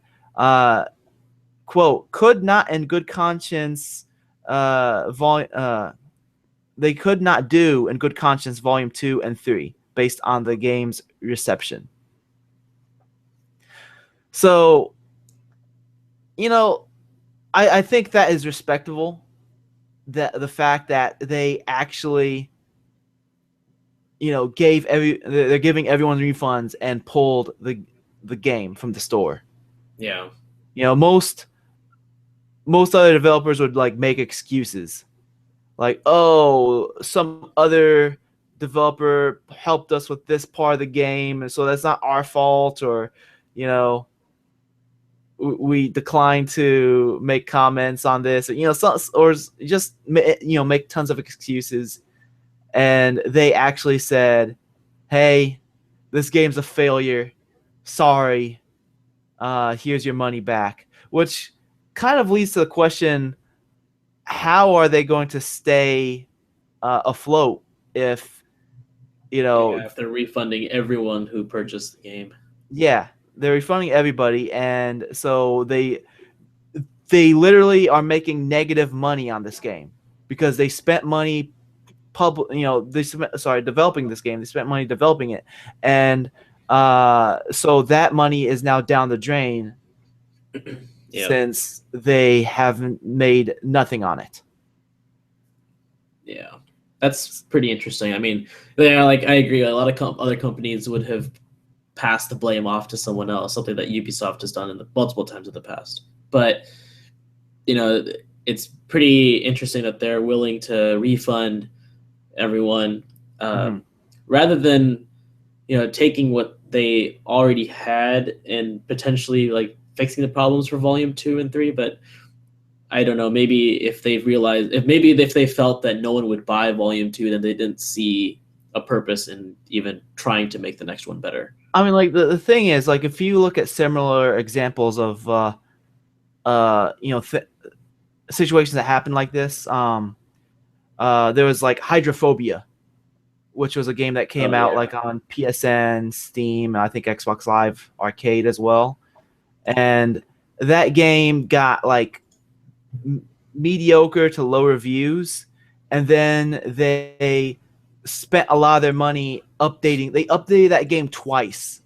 quote, could not in good conscience they could not do in good conscience volume 2 and 3 based on the game's reception. So, I think that is respectable, that the fact that they actually they're giving everyone refunds and pulled the game from the store. Yeah. Most other developers would make excuses, like, oh, some other developer helped us with this part of the game, and so that's not our fault, or we declined to make comments on this, or just make tons of excuses. And they actually said, hey, this game's a failure, sorry, here's your money back, which kind of leads to the question, how are they going to stay afloat if if they're refunding everyone who purchased the game? Yeah, they're refunding everybody, and so they literally are making negative money on this game because they spent money developing this game. They spent money developing it, and so that money is now down the drain. Yep. Since they haven't made nothing on it. Yeah, that's pretty interesting. I mean, I agree. A lot of other companies would have passed the blame off to someone else, something that Ubisoft has done multiple times in the past. But it's pretty interesting that they're willing to refund everyone rather than taking what they already had and potentially fixing the problems for volume 2 and 3. But I don't know, maybe if they felt that no one would buy volume 2, then they didn't see a purpose in even trying to make the next one better. I mean, the thing is, if you look at similar examples of situations that happen like this, there was Hydrophobia, which was a game that came out on PSN, Steam, and I think Xbox Live Arcade as well. And that game got mediocre to low reviews, and then they spent a lot of their money updating. They updated that game twice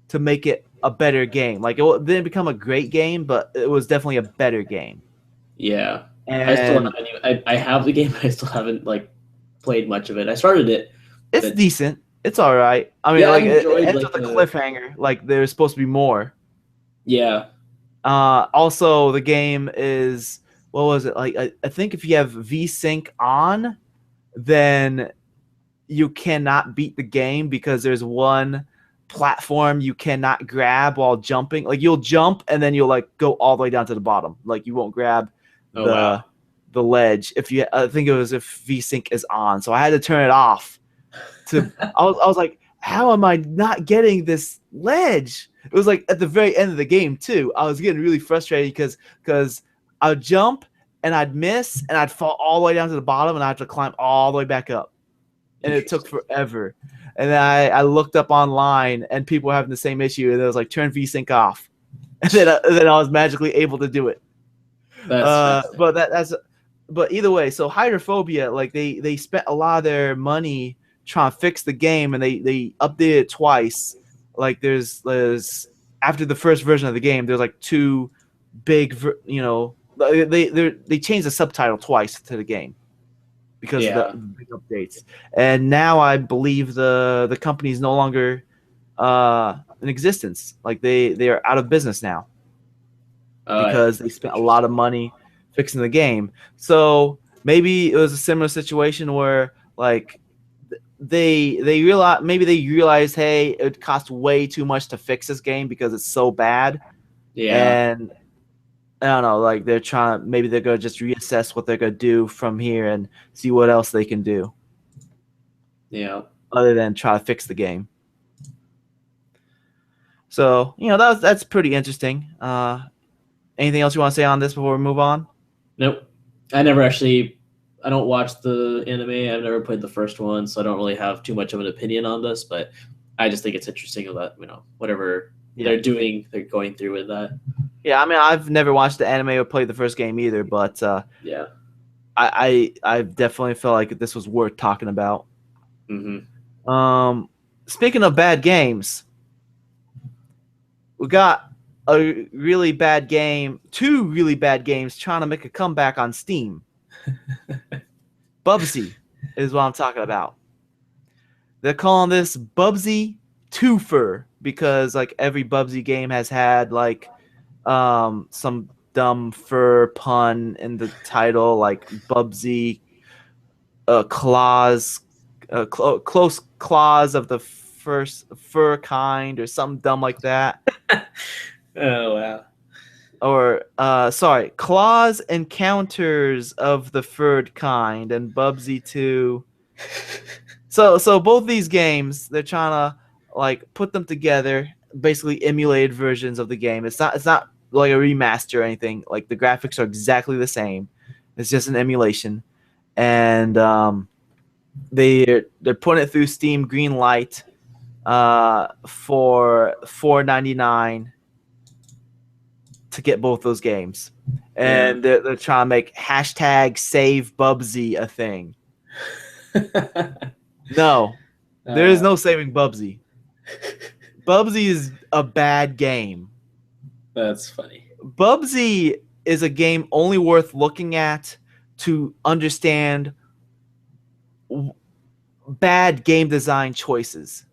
to make it a better game. It didn't become a great game, but it was definitely a better game. Yeah, and I have the game. I still haven't played much of it. I started it. It's decent. It's all right. I mean, it ends with a cliffhanger. There's supposed to be more. Yeah. Also, the game is, what was it? I think if you have VSync on, then you cannot beat the game because there's one platform you cannot grab while jumping. Like you'll jump and then you'll like go all the way down to the bottom. Like you won't grab Oh, wow. the ledge if you. I think it was if VSync is on, so I had to turn it off. I was like, how am I not getting this ledge? It was like at the very end of the game too. I was getting really frustrated because I'd jump and I'd miss and I'd fall all the way down to the bottom and I have to climb all the way back up. And it took forever. And then I looked up online and people were having the same issue and it was like turn VSync off. And then I was magically able to do it. But either way, so hydrophobia, like they spent a lot of their money trying to fix the game and they updated it twice. Like there's after the first version of the game, there's like two big, they changed the subtitle twice to the game because of the big updates. And now I believe the company is no longer in existence. Like they are out of business now because they spent a lot of money fixing the game. So maybe it was a similar situation where like they realized, hey, it would cost way too much to fix this game because it's so bad. Yeah. And I don't know, like they're gonna just reassess what they're gonna do from here and see what else they can do. Yeah. Other than try to fix the game. So, that's pretty interesting. Anything else you want to say on this before we move on? Nope. I don't watch the anime. I've never played the first one, so I don't really have too much of an opinion on this, but I just think it's interesting that, whatever they're doing, they're going through with that. Yeah, I mean, I've never watched the anime or played the first game either, but yeah, I definitely felt like this was worth talking about. Mm-hmm. Speaking of bad games, we got a really bad game, two really bad games trying to make a comeback on Steam. Bubsy is what I'm talking about. They're calling this Bubsy Twofer because like every Bubsy game has had like some dumb fur pun in the title, like Bubsy claws, close claws of the first fur kind, or something dumb like that. Oh wow. Or Claws Encounters of the Furred Kind and Bubsy 2. So both these games, they're trying to like put them together, basically emulated versions of the game. It's not like a remaster or anything. Like the graphics are exactly the same. It's just an emulation. And they're putting it through Steam Greenlight for $4.99 to get both those games. And they're trying to make #SaveBubsy a thing. No, there is no saving Bubsy. Bubsy is a bad game. That's funny. Bubsy is a game only worth looking at to understand bad game design choices.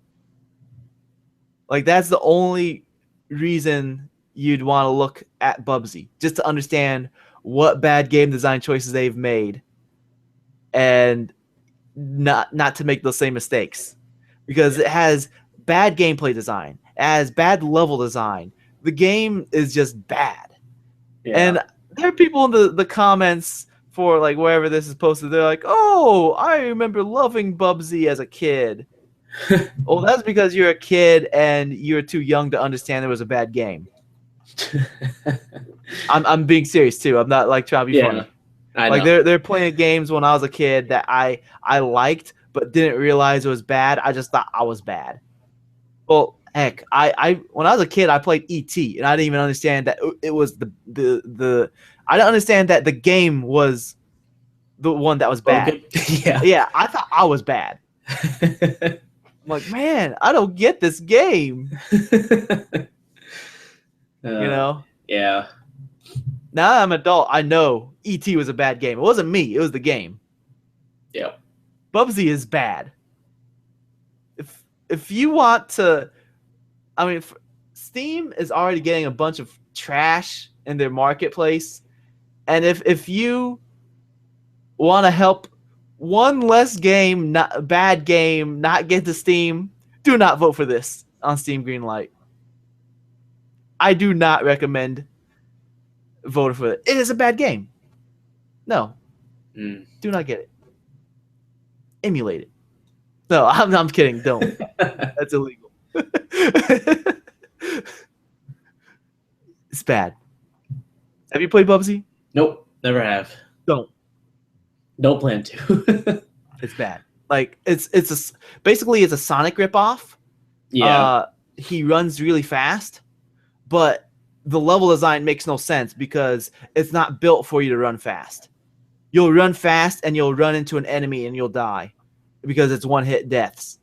Like that's the only reason you'd want to look at Bubsy, just to understand what bad game design choices they've made and not to make those same mistakes, because it has bad gameplay design, it has bad level design. The game is just bad. Yeah. And there are people in the comments for like wherever this is posted, they're like, oh, I remember loving Bubsy as a kid. Well, that's because you're a kid and you're too young to understand it was a bad game. I'm being serious too. I'm not like trying to be funny. Like they're playing games when I was a kid that I liked but didn't realize it was bad. I just thought I was bad. Well, heck, I when I was a kid I played E.T. and I didn't even understand that it was the I didn't understand that the game was the one that was bad. Yeah, I thought I was bad. I'm like, man, I don't get this game. Yeah. Now I'm an adult, I know E.T. was a bad game. It wasn't me, it was the game. Yeah. Bubsy is bad. If you want to, I mean, Steam is already getting a bunch of trash in their marketplace, and if you want to help one less bad game not get to Steam, do not vote for this. on Steam Greenlight. I do not recommend voting for it. It is a bad game. No, do not get it. Emulate it. No, I'm kidding. Don't. That's illegal. It's bad. Have you played PUBG? Nope, never have. Don't. Don't plan to. It's bad. Like basically it's a Sonic ripoff. Yeah. He runs really fast, but the level design makes no sense because it's not built for you to run fast. You'll run fast and you'll run into an enemy and you'll die because it's one-hit deaths.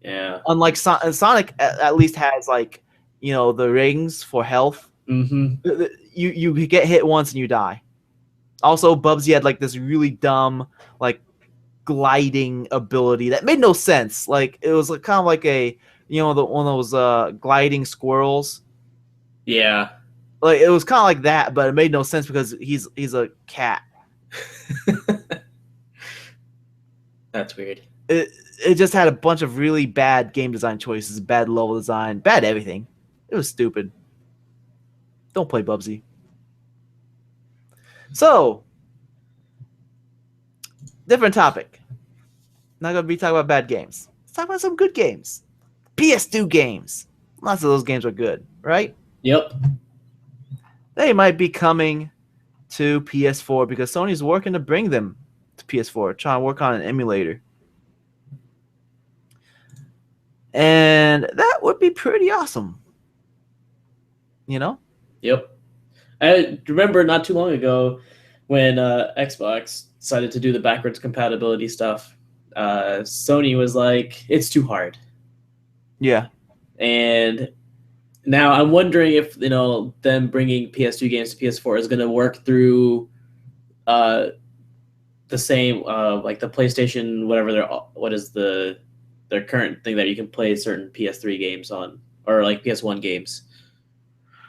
Yeah. Unlike Sonic, at least has like, you know, the rings for health. Mm-hmm. You get hit once and you die. Also, Bubsy had like this really dumb like gliding ability that made no sense. Like it was like, kind of like a, you know, one of those gliding squirrels. Yeah. Like it was kind of like that, but it made no sense because he's a cat. That's weird. It just had a bunch of really bad game design choices, bad level design, bad everything. It was stupid. Don't play Bubsy. So, different topic. Not gonna be talking about bad games. Let's talk about some good games. PS2 games. Lots of those games are good, right? Yep. They might be coming to PS4 because Sony's working to bring them to PS4, trying to work on an emulator. And that would be pretty awesome. You know? Yep. I remember not too long ago when Xbox decided to do the backwards compatibility stuff. Sony was like, it's too hard. Yeah. And now I'm wondering if, you know, them bringing PS2 games to PS4 is going to work through the same, like the PlayStation, what is their current thing that you can play certain PS3 games on, or like PS1 games.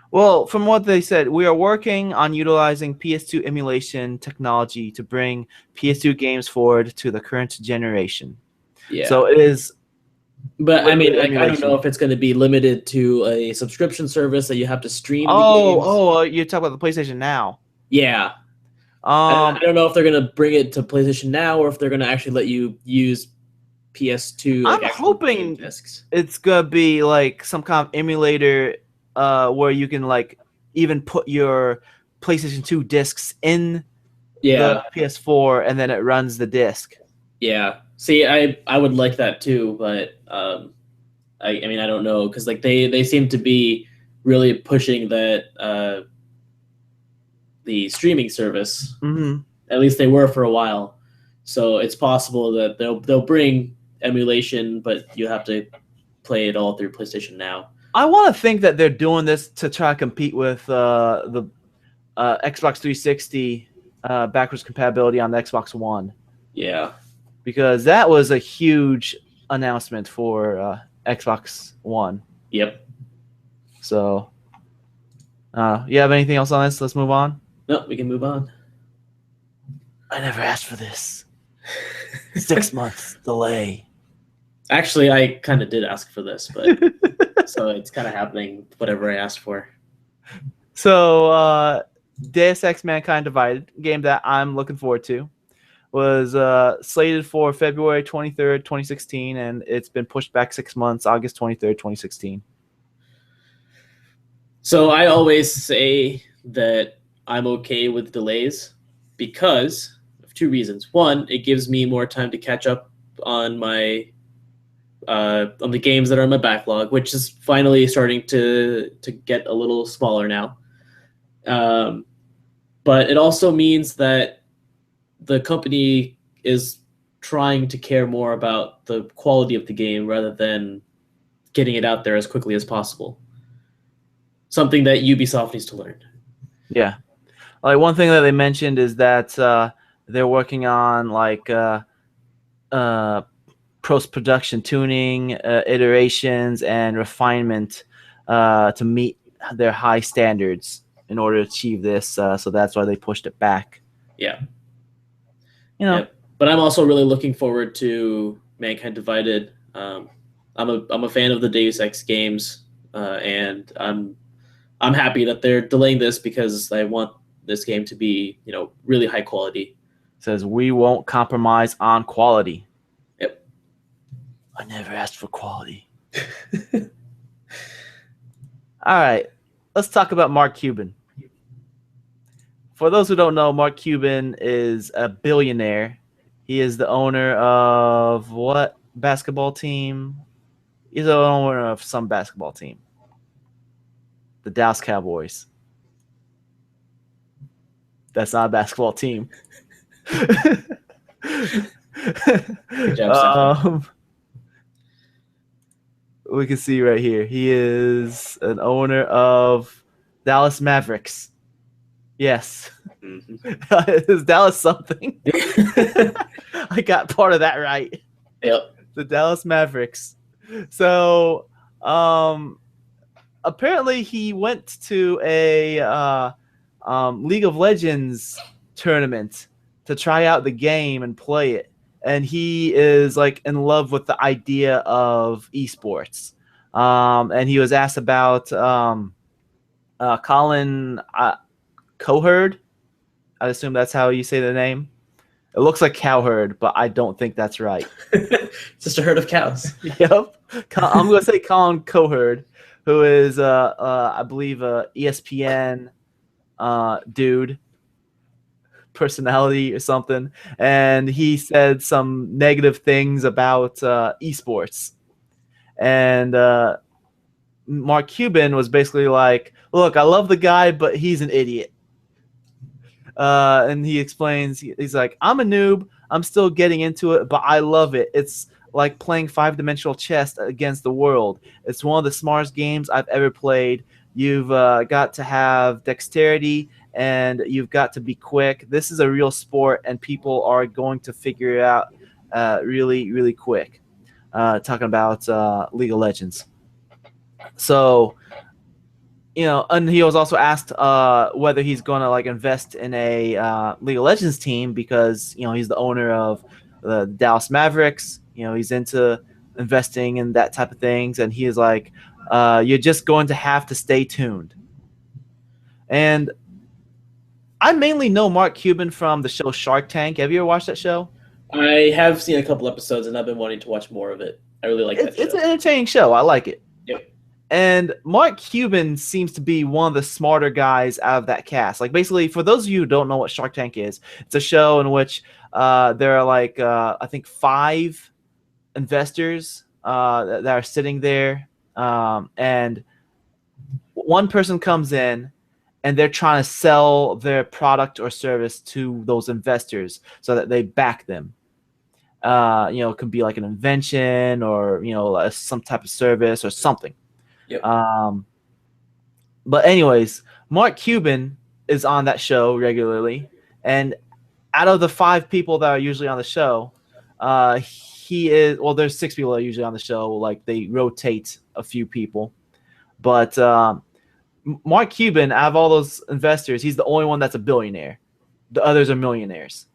Well, from what they said, we are working on utilizing PS2 emulation technology to bring PS2 games forward to the current generation. Yeah. So it is. But I mean, emulation. I don't know if it's going to be limited to a subscription service that you have to stream the games. You're talking about the PlayStation Now. Yeah. I don't know if they're going to bring it to PlayStation Now or if they're going to actually let you use PS2. Like, I'm hoping it's going to be like some kind of emulator where you can like even put your PlayStation 2 discs in the PS4 and then it runs the disc. Yeah. See, I would like that too, but I mean, I don't know, because like they seem to be really pushing that the streaming service. Mm-hmm. At least they were for a while. So it's possible that they'll bring emulation, but you have to play it all through PlayStation Now. I want to think that they're doing this to try to compete with the Xbox 360 backwards compatibility on the Xbox One. Yeah. Because that was a huge announcement for Xbox One. Yep. So, you have anything else on this? Let's move on. No, we can move on. I never asked for this. 6 months delay. Actually, I kind of did ask for this, but so it's kind of happening, whatever I asked for. So, Deus Ex Mankind Divided, game that I'm looking forward to, was slated for February 23rd, 2016, and it's been pushed back 6 months, August 23rd, 2016. So I always say that I'm okay with delays because of two reasons. One, it gives me more time to catch up on my on the games that are in my backlog, which is finally starting to get a little smaller now. But it also means that the company is trying to care more about the quality of the game rather than getting it out there as quickly as possible. Something that Ubisoft needs to learn. Yeah. Like one thing that they mentioned is that they're working on like post-production tuning, iterations, and refinement to meet their high standards in order to achieve this. So that's why they pushed it back. Yeah. You know. Yep. But I'm also really looking forward to Mankind Divided. I'm a fan of the Deus Ex games, and I'm happy that they're delaying this because I want this game to be really high quality. Says we won't compromise on quality. Yep. I never asked for quality. All right, let's talk about Mark Cuban. For those who don't know, Mark Cuban is a billionaire. He is the owner of what basketball team? He's the owner of some basketball team. The Dallas Cowboys. That's not a basketball team. Good job, we can see right here. He is an owner of Dallas Mavericks. Yes. Mm-hmm. Is Dallas something? I got part of that right. Yep. The Dallas Mavericks. So, apparently he went to a League of Legends tournament to try out the game and play it. And he is like in love with the idea of esports. And he was asked about Colin Cowherd. I assume that's how you say the name. It looks like Cowherd, but I don't think that's right. It's just a herd of cows. Yep. I'm going to say Colin Cowherd, who is, I believe, a ESPN dude, personality or something. And he said some negative things about esports. And Mark Cuban was basically like, look, I love the guy, but he's an idiot. And he explains, he's like, I'm a noob. I'm still getting into it, but I love it. It's like playing 5-dimensional chess against the world. It's one of the smartest games I've ever played. You've got to have dexterity and you've got to be quick. This is a real sport, and people are going to figure it out really, really quick. Talking about League of Legends. So, and he was also asked whether he's going to like invest in a League of Legends team because he's the owner of the Dallas Mavericks. He's into investing in that type of things, and he is like, "You're just going to have to stay tuned." And I mainly know Mark Cuban from the show Shark Tank. Have you ever watched that show? I have seen a couple episodes, and I've been wanting to watch more of it. I really like that show. It's an entertaining show. I like it. Yep. And Mark Cuban seems to be one of the smarter guys out of that cast. Like, basically, for those of you who don't know what Shark Tank is, it's a show in which there are like I think 5 investors that are sitting there, and one person comes in and they're trying to sell their product or service to those investors so that they back them. It can be like an invention or some type of service or something. Yep. But anyways, Mark Cuban is on that show regularly, and out of the 5 people that are usually on the show, there's 6 people that are usually on the show. Like, they rotate a few people, but Mark Cuban, out of all those investors, he's the only one that's a billionaire. The others are millionaires.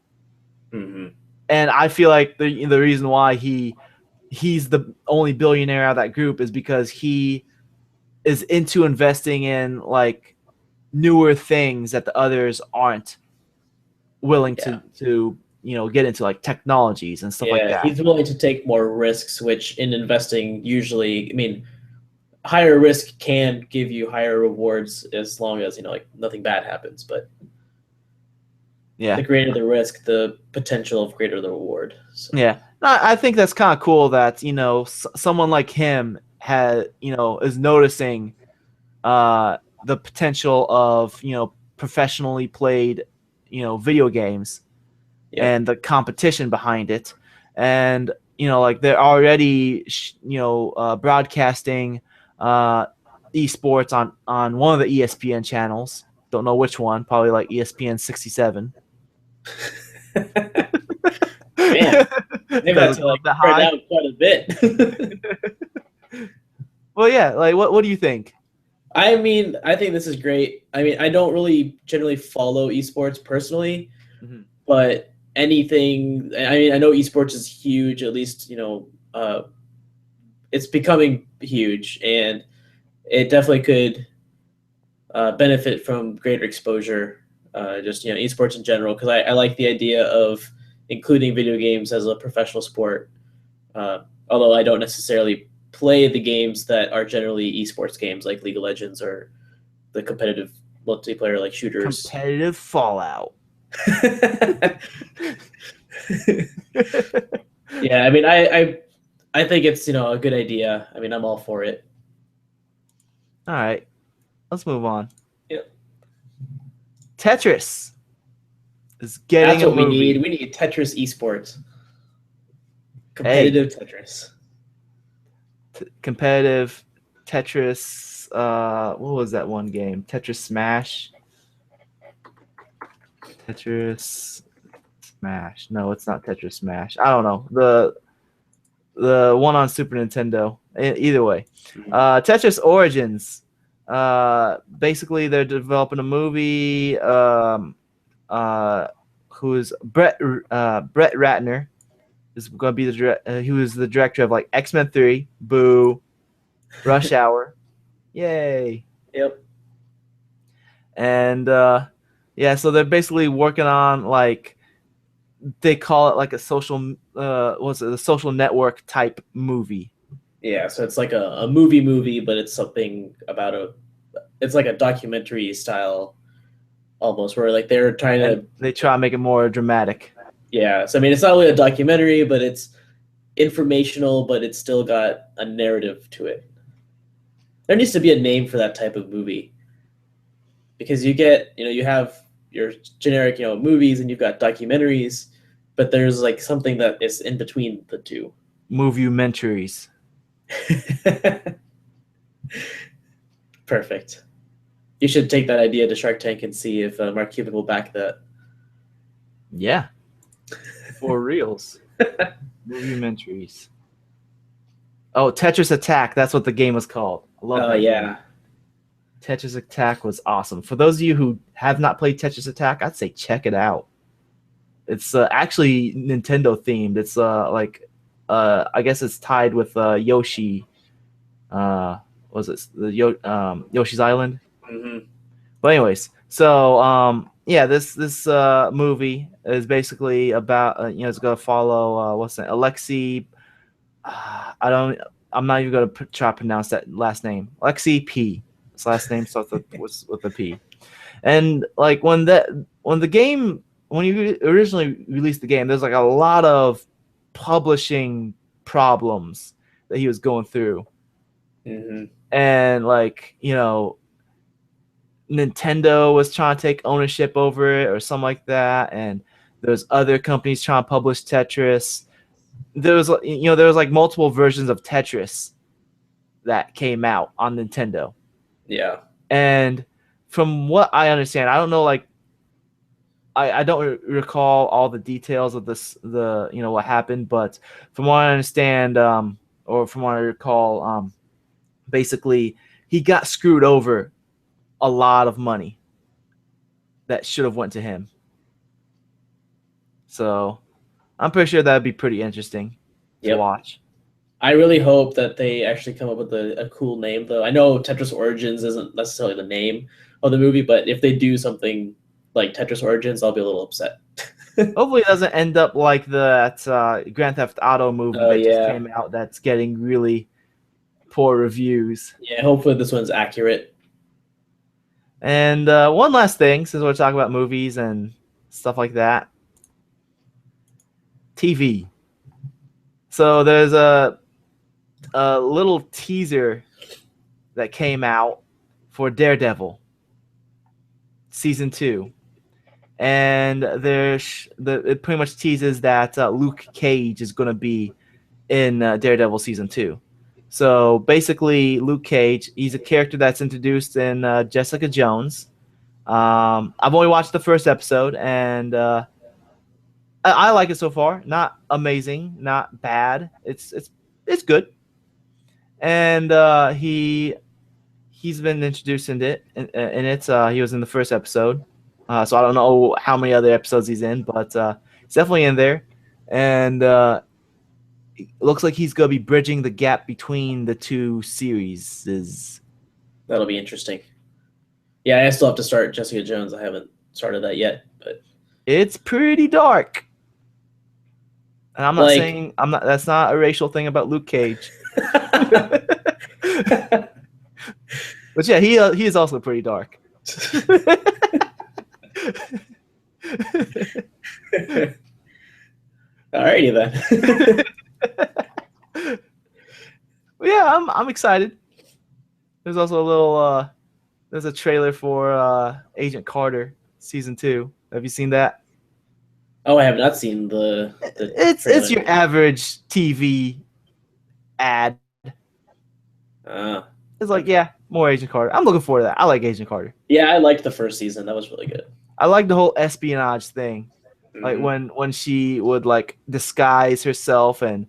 Mm-hmm. And I feel like the reason why he's the only billionaire out of that group is because he is into investing in like newer things that the others aren't willing to get into, like technologies and stuff like that. He's willing to take more risks, which in investing usually, higher risk can give you higher rewards as long as like nothing bad happens. But the greater the risk, the potential of greater the reward. So. Yeah, I think that's kind of cool that someone like him is noticing the potential of professionally played video games and the competition behind it, and like they're already broadcasting esports on one of the ESPN channels. Don't know which one, probably like ESPN 67. Man, they've had to like spread out quite a bit. Well, yeah, like what do you think? I think this is great. I don't really generally follow esports personally, but anything. I know esports is huge. At least it's becoming huge, and it definitely could benefit from greater exposure. Just esports in general, because I like the idea of including video games as a professional sport. Although I don't necessarily play the games that are generally esports games like League of Legends or the competitive multiplayer like shooters. Competitive Fallout. Yeah, I mean, I think it's a good idea. I mean, I'm all for it. All right, let's move on. Yep. Tetris is getting That's what a movie. we need. We need Tetris esports. Competitive Tetris. Competitive Tetris. What was that one game? Tetris Smash. Tetris Smash. No, it's not Tetris Smash. I don't know. The one on Super Nintendo. Either way. Tetris Origins. Basically, they're developing a movie. Who's Brett Ratner is going to be he was the director of like X-Men 3, Boo, Rush Hour, yay. Yep. And so they're basically working on like they call it like a social a social network type movie. Yeah, so it's like a movie, but it's something about it's like a documentary style almost, where like they're trying to they try to make it more dramatic. Yeah, so I mean, it's not really a documentary, but it's informational, but it's still got a narrative to it. There needs to be a name for that type of movie, because you have your generic movies, and you've got documentaries, but there's like something that is in between the two. Movie-mentaries. Perfect. You should take that idea to Shark Tank and see if Mark Cuban will back that. Yeah. For reals. Movie-mentaries. Oh, Tetris Attack. That's what the game was called. I love that yeah. game. Tetris Attack was awesome. For those of you who have not played Tetris Attack, I'd say check it out. It's actually Nintendo themed. It's I guess it's tied with Yoshi. Was it the Yoshi's Island? Mm-hmm. But anyways, so this movie is basically about it's gonna follow Alexei. I'm not even gonna try to pronounce that last name. Alexei P. His last name starts with a P. And like when you originally released the game, there's like a lot of publishing problems that he was going through. Mm-hmm. And like Nintendo was trying to take ownership over it or something like that, and there's other companies trying to publish Tetris. There was like multiple versions of Tetris that came out on Nintendo. Yeah. And from what I understand, I don't know, like I don't recall all the details of what happened, but from what I understand, or from what I recall, basically he got screwed over a lot of money that should have went to him. So I'm pretty sure that'd be pretty interesting to watch. I really hope that they actually come up with a cool name, though. I know Tetris Origins isn't necessarily the name of the movie, but if they do something like Tetris Origins, I'll be a little upset. Hopefully it doesn't end up like that Grand Theft Auto movie just came out that's getting really poor reviews. Yeah, hopefully this one's accurate. And one last thing, since we're talking about movies and stuff like that. TV. So there's a little teaser that came out for Daredevil season 2. And it pretty much teases that Luke Cage is going to be in Daredevil season 2. So basically, Luke Cage, he's a character that's introduced in Jessica Jones. I've only watched the first episode, and I like it so far. Not amazing, not bad. It's good. And he's been introduced in it. He was in the first episode. So I don't know how many other episodes he's in, but he's definitely in there. And it looks like he's gonna be bridging the gap between the two series. That'll be interesting. Yeah, I still have to start Jessica Jones. I haven't started that yet, but It's pretty dark. And I'm not like, saying that's not a racial thing about Luke Cage. But yeah, he is also pretty dark. alrighty then. Yeah, I'm excited. There's also a little there's a trailer for Agent Carter season 2. Have you seen that? Oh, I have not seen the It's trailer. your average TV ad. It's like, okay. yeah, more Agent Carter. I'm looking forward to that. I like Agent Carter. Yeah, I liked the first season. That was really good. I like the whole espionage thing. Like Mhm. when she would like disguise herself and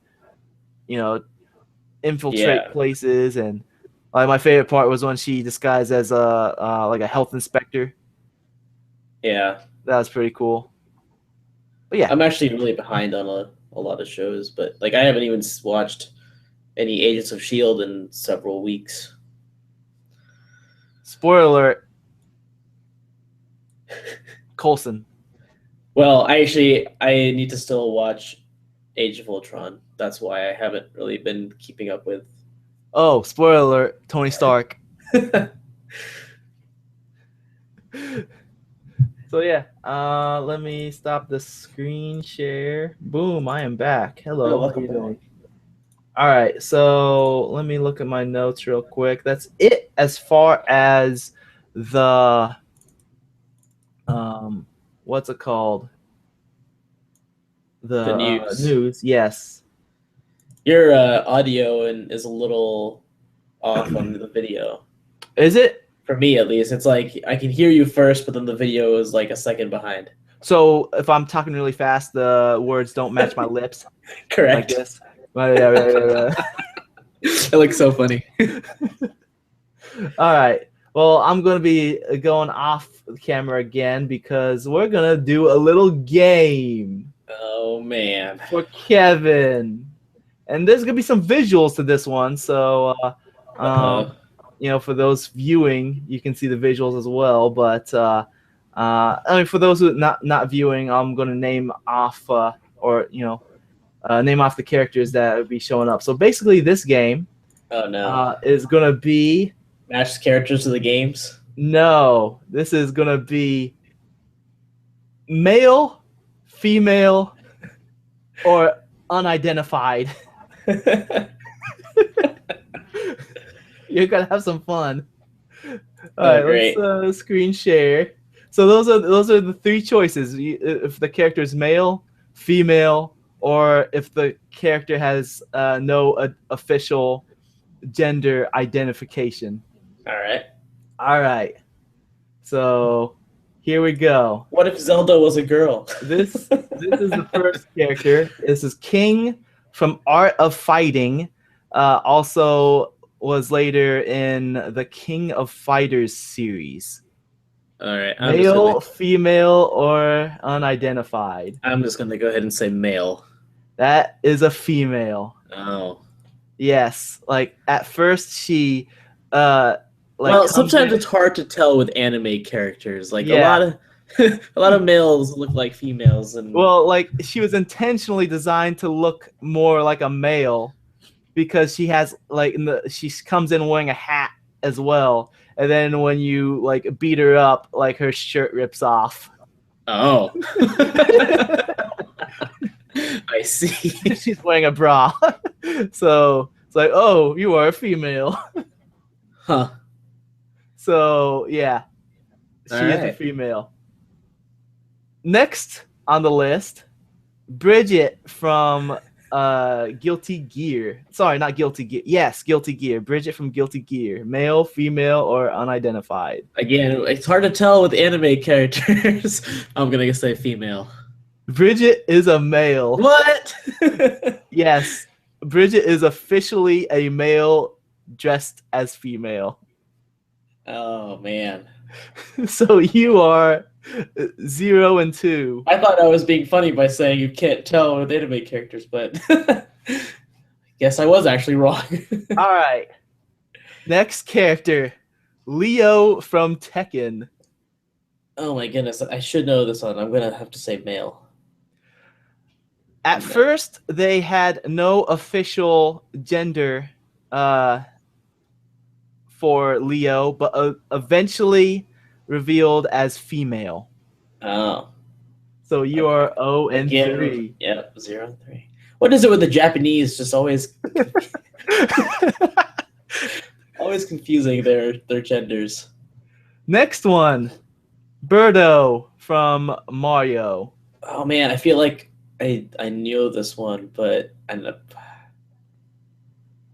infiltrate Yeah. places, and like my favorite part was when she disguised as a like a health inspector. Yeah. That was pretty cool. But yeah, I'm actually really behind on a lot of shows, but like I haven't even watched any Agents of Shield in several weeks. spoiler alert, Coulson. Well, I need to still watch Age of Ultron. That's why I haven't really been keeping up with. Oh, spoiler alert, Tony Stark. So yeah, let me stop the screen share. Boom, I am back. Hello, how are you doing? All right, so let me look at my notes real quick. That's it as far as the what's it called? The The news. news. Yes. Your audio is a little off on the video. Is it? For me, at least, it's like I can hear you first, but then the video is like a second behind. So if I'm talking really fast, the words don't match my lips. Correct. Like this. Yeah. It looks so funny. All right. Well, I'm going to be going off the camera again because we're going to do a little game. Oh, man. For Kevin. And there's going to be some visuals to this one. So, for those viewing, you can see the visuals as well. But, for those who are not viewing, I'm going to name off name off the characters that will be showing up. So basically, this game is going to be match characters to the games. No, this is going to be male, female, or unidentified. You're going to have some fun. All right, let's screen share. So those are the three choices. If the character is male, female, or if the character has no official gender identification. All right. So here we go. What if Zelda was a girl? This is the first character. This is King from Art of Fighting. Also was later in the King of Fighters series. All right. Male, female, or unidentified? I'm just going to go ahead and say male. That is a female. Oh. Yes. Like at first she sometimes it's hard to tell with anime characters. Like a lot of males look like females, and like she was intentionally designed to look more like a male because she has she comes in wearing a hat as well, and then when you like beat her up, like her shirt rips off. Oh. I see. She's wearing a bra. So it's like, oh, you are a female. Huh. So yeah, she is a female. Next on the list, Bridget from Guilty Gear. Sorry, not Guilty Gear. Yes, Guilty Gear. Bridget from Guilty Gear. Male, female, or unidentified? Again, it's hard to tell with anime characters. I'm gonna say female. Bridget is a male. What? Yes, Bridget is officially a male dressed as female. Oh man. So you are 0 and 2. I thought I was being funny by saying you can't tell with anime characters, but Guess I was actually wrong. All right. Next character, Leo from Tekken. Oh my goodness, I should know this one. I'm gonna have to say male. At first, they had no official gender for Leo, but eventually revealed as female. Oh, So you okay. are 0 and Again, 3. yeah, 0-3. What is it with the Japanese? Just always, always confusing their genders. Next one, Birdo from Mario. Oh man, I feel like I knew this one, but I ended up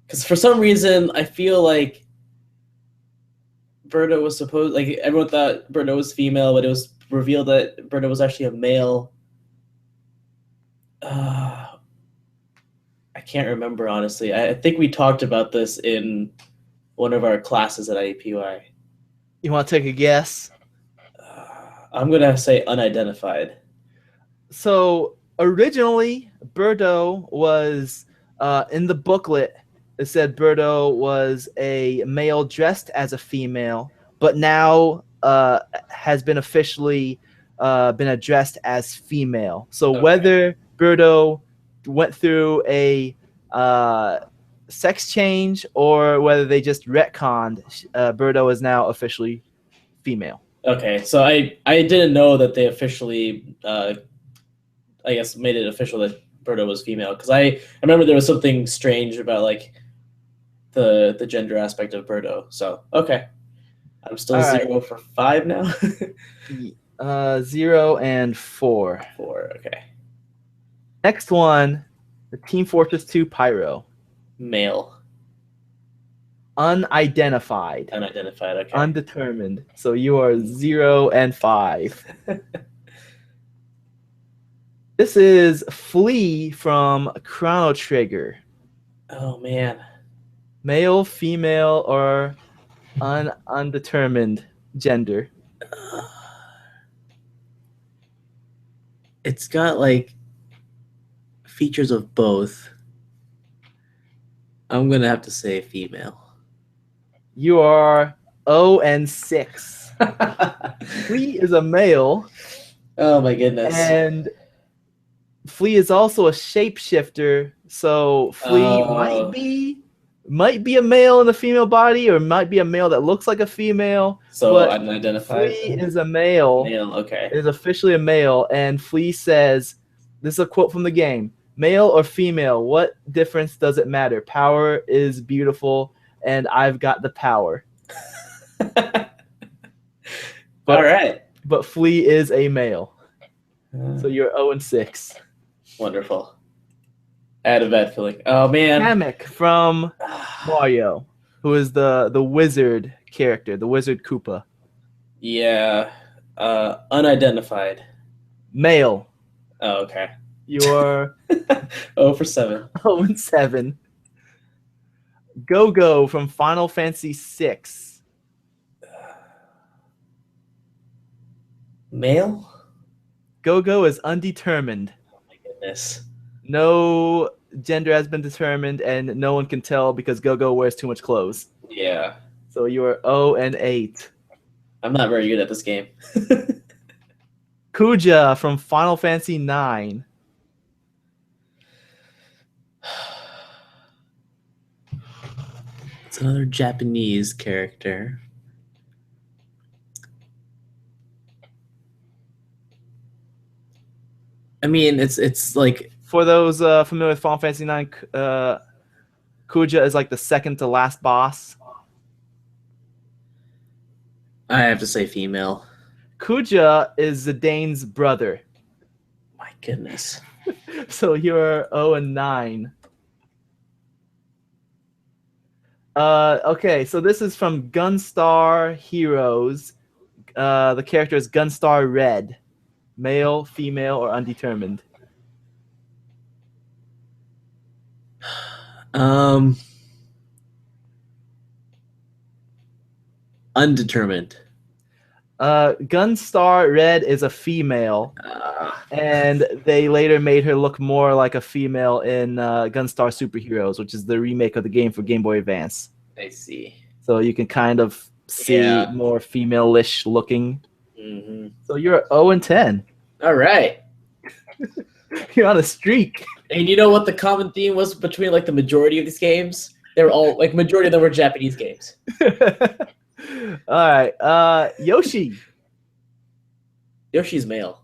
because for some reason I feel like Birdo was supposed like everyone thought Birdo was female, but it was revealed that Birdo was actually a male. Uh, I can't remember honestly. I think we talked about this in one of our classes at IEPY. You want to take a guess? I'm gonna say unidentified. So originally, Birdo was in the booklet. It said Birdo was a male dressed as a female, but now has been officially been addressed as female. So whether Birdo went through a sex change or whether they just retconned, Birdo is now officially female. Okay, so I didn't know that they officially I guess made it official that Birdo was female because I remember there was something strange about like the gender aspect of Birdo. So okay, I'm still All right. 0 for 5 now. 0 and 4. 4. Okay, Next one, the Team Fortress 2 Pyro. male, Unidentified. unidentified. Okay, Undetermined. So you are 0 and 5. This is Flea from Chrono Trigger. oh man, Male, female, or undetermined gender. it's got like features of both. I'm gonna have to say female. You are 0 and 6. Flea is a male. Oh my goodness. And Flea is also a shapeshifter, so Flea might be a male in a female body, or might be a male that looks like a female. So but unidentified. Flea is a male. Male, okay. Is officially a male, and Flea says, "This is a quote from the game: Male or female, what difference does it matter? Power is beautiful, and I've got the power." All right. But Flea is a male, so you're 0 and 6. Wonderful. I had a bad feeling. Oh man. Kamek from Mario, who is the wizard character, the wizard Koopa. Yeah. Unidentified. Male. Oh, okay. You're 0 for 7. 0 and 7. Go-Go from Final Fantasy VI. Male? Go-Go is undetermined. Oh my goodness. No gender has been determined, and no one can tell because Go-Go wears too much clothes. Yeah. So you are 0 and 8. I'm not very good at this game. Kuja from Final Fantasy IX. It's another Japanese character. I mean, it's like For those familiar with Final Fantasy IX, Kuja is like the second to last boss. I have to say female. Kuja is Zidane's brother. My goodness. So you're 0 and 9. Okay, so this is from Gunstar Heroes. The character is Gunstar Red. Male, female, or undetermined? Undetermined. Gunstar Red is a female, and they later made her look more like a female in Gunstar Superheroes, which is the remake of the game for Game Boy Advance. I see. So you can kind of see more female-ish looking. Mm-hmm. So you're 0-10. All right. You're on a streak. And you know what the common theme was between like the majority of these games? They were all like majority of them were Japanese games. All right. Yoshi. Yoshi's male.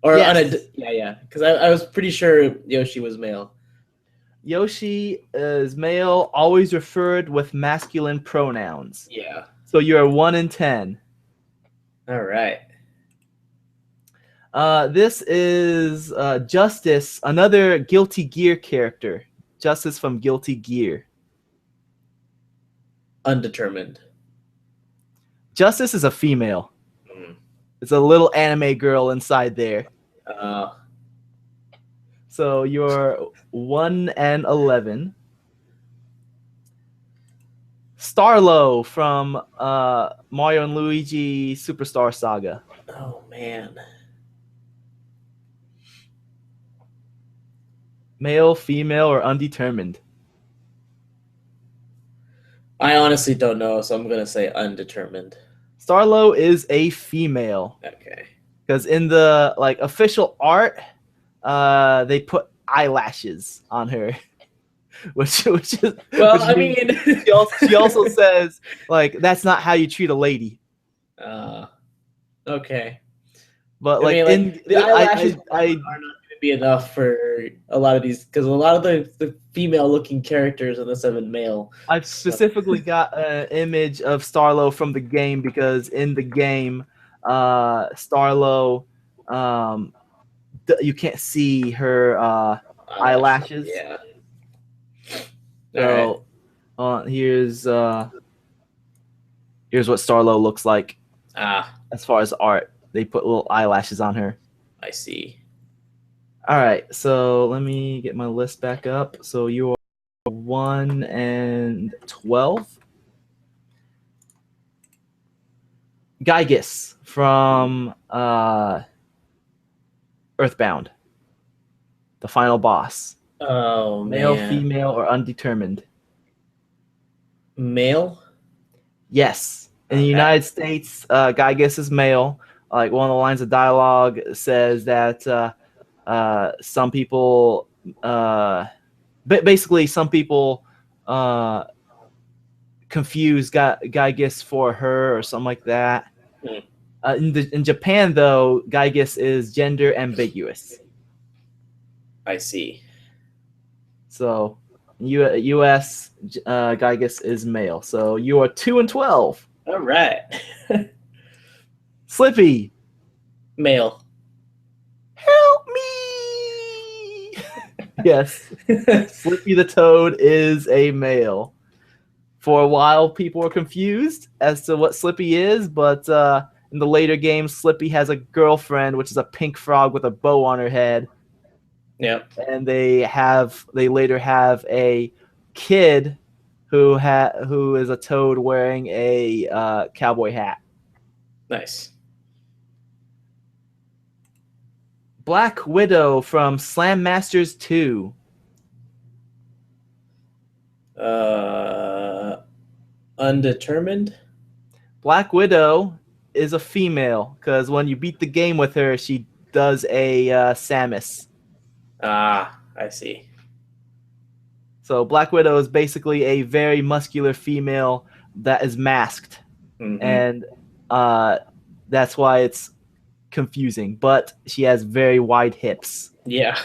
Or Yes. yeah. Because I was pretty sure Yoshi was male. Yoshi is male, always referred with masculine pronouns. Yeah. So you're 1-10. All right. This is Justice, another Guilty Gear character. Justice from Guilty Gear. Undetermined. Justice is a female. It's a little anime girl inside there. So you're 1-11. Starlo from Mario and Luigi Superstar Saga. Oh man. Male, female, or undetermined? I honestly don't know, so I'm gonna say undetermined. Starlo is a female. Okay. Because in the like official art, they put eyelashes on her, which is Well, which I mean, she also says like that's not how you treat a lady. Okay. But I like mean, in the eyelashes I are not going to be enough for a lot of these because a lot of the female-looking characters in this have been male. I've specifically got an image of Starlo from the game because in the game, Starlo, you can't see her eyelashes. Yeah. So here's what Starlo looks like. As far as art, they put little eyelashes on her. I see. All right, so let me get my list back up. So you are 1-12. Gygus from Earthbound, the final boss. Oh, Male, man. female, or undetermined? Male? Yes. In the United States, Gygus is male. Like one of the lines of dialogue says that some people, basically some people confuse Gygus for her or something like that. In Japan, though, Gygus is gender ambiguous. I see. So, U.S. Gygus is male. So you are 2-12. All right. Slippy. Male. Help me. Yes. Slippy the Toad is a male. For a while, people were confused as to what Slippy is, but in the later games, Slippy has a girlfriend, which is a pink frog with a bow on her head. Yep. And they later have a kid who is a toad wearing a cowboy hat. Nice. Black Widow from Slam Masters 2. Undetermined. Black Widow is a female because when you beat the game with her, she does a Samus. I see. So Black Widow is basically a very muscular female that is masked, and that's why it's confusing. But she has very wide hips. Yeah.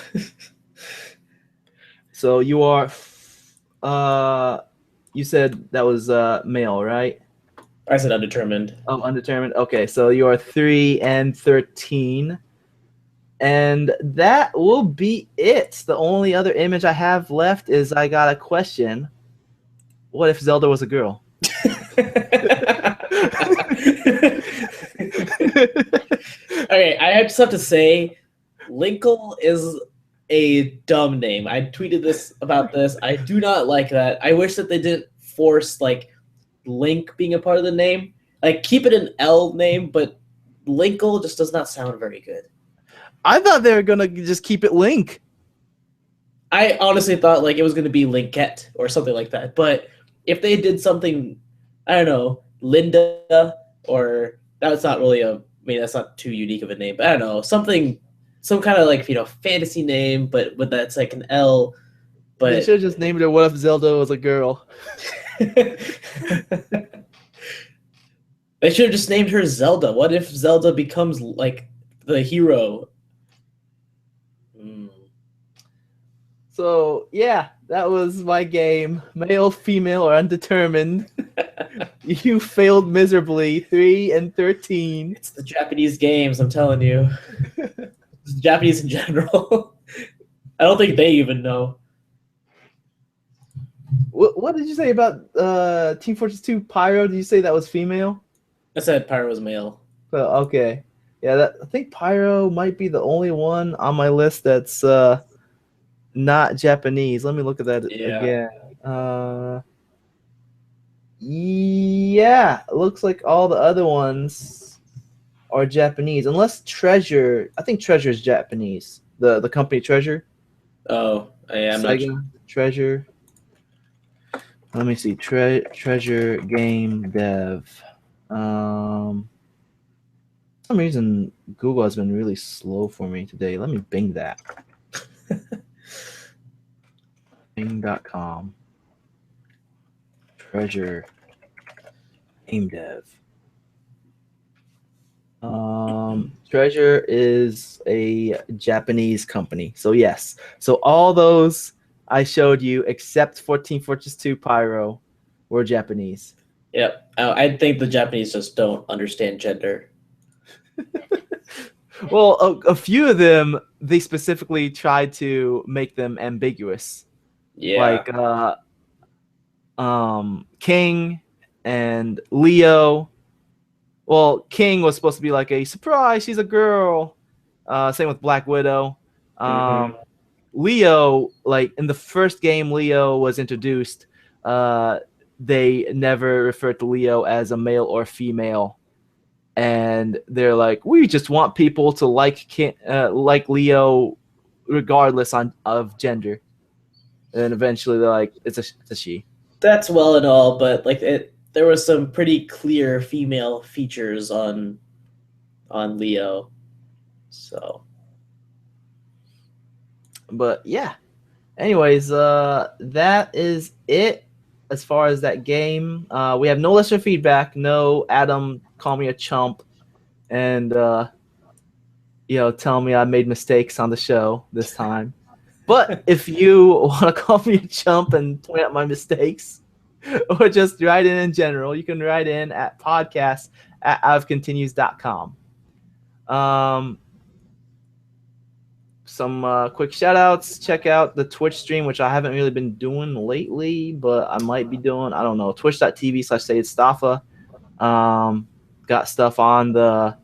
So you are, you said that was male, right? I said undetermined. Oh, undetermined. Okay, so you are 3-13. And that will be it. The only other image I have left is I got a question. What if Zelda was a girl? Okay, I just have to say, Linkle is a dumb name. I tweeted about this. I do not like that. I wish that they didn't force like Link being a part of the name. Like, keep it an L name, but Linkle just does not sound very good. I thought they were gonna just keep it Link. I honestly thought like it was going to be Linkette or something like that. But if they did something, I don't know, Linda, or that's not really a. I mean, that's not too unique of a name. But I don't know, something, some kind of like fantasy name, but with that's like an L. They But should have just named it What If Zelda Was a Girl. they should have just named her Zelda. What if Zelda becomes like the hero? So yeah, that was my game. Male, female, or undetermined. You failed miserably. 3-13. It's the Japanese games, I'm telling you. It's the Japanese in general. I don't think they even know. What did you say about Team Fortress 2 Pyro? Did you say that was female? I said Pyro was male. Okay. Yeah, I think Pyro might be the only one on my list that's not Japanese. Let me look at that again. Yeah, it looks like all the other ones are Japanese, unless Treasure. I think Treasure is Japanese. The company Treasure. Oh, yeah, I'm not sure. Treasure. Let me see. Treasure Game Dev. For some reason, Google has been really slow for me today. Let me Bing that. Bing.com. Treasure Game Dev. Treasure is a Japanese company. So yes. So all those I showed you, except 14 Fortress 2 Pyro, were Japanese. Yep. I think the Japanese just don't understand gender. Well, a few of them, they specifically tried to make them ambiguous. Yeah. Like King and Leo. Well, King was supposed to be like a surprise, she's a girl. Same with Black Widow. Leo, like in the first game Leo was introduced, they never referred to Leo as a male or female. And they're like, we just want people to like Leo regardless of gender. And eventually they're like, it's a she. That's well and all, but like there was some pretty clear female features on Leo. So, but yeah. Anyways, that is it as far as that game. We have no listener feedback. No Adam call me a chump and tell me I made mistakes on the show this time. But if you want to call me a chump and point out my mistakes, or just write in general, you can write in at podcast@outofcontinues.com. Some quick shout outs. Check out the Twitch stream, which I haven't really been doing lately, but I might be doing. I don't know. Twitch.tv/SayedStafa. Got stuff on the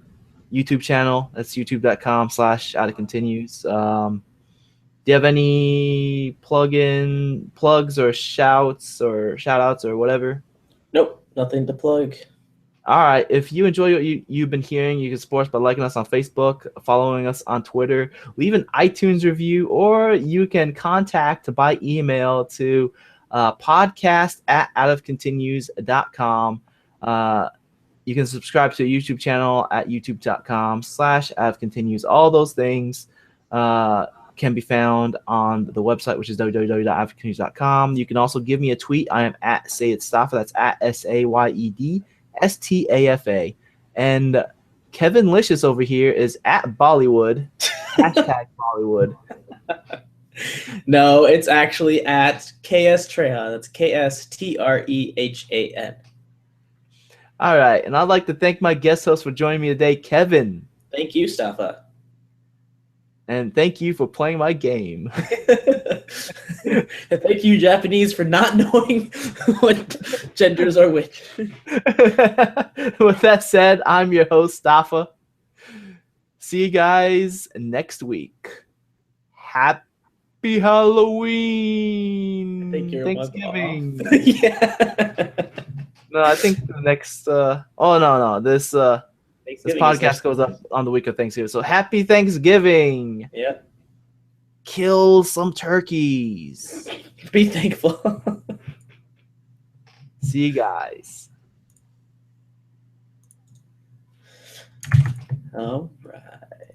YouTube channel. That's youtube.com/outofcontinues. Do you have any plugs or shout outs or whatever? Nope, nothing to plug. All right. If you enjoy what you've been hearing, you can support us by liking us on Facebook, following us on Twitter, leave an iTunes review, or you can contact by email to podcast@outofcontinues.com. You can subscribe to a YouTube channel at youtube.com/outofcontinues. All those things can be found on the website, which is www.outofcontinues.com. You can also give me a tweet. I am at SayedStafa. That's at SayedStafa. And Kevin Licious over here is at Bollywood. #Bollywood. No, it's actually at KS Trehan. That's KSTREHAN. All right. And I'd like to thank my guest host for joining me today, Kevin. Thank you, Stafa. And thank you for playing my game. Thank you, Japanese, for not knowing what genders are which. With that said, I'm your host, Stafa. See you guys next week. Happy Happy Halloween. I think you're Thanksgiving. yeah. No, I think the next. No. This podcast goes up on the week of Thanksgiving. So happy Thanksgiving. Yeah. Kill some turkeys. Be thankful. See you guys. All right.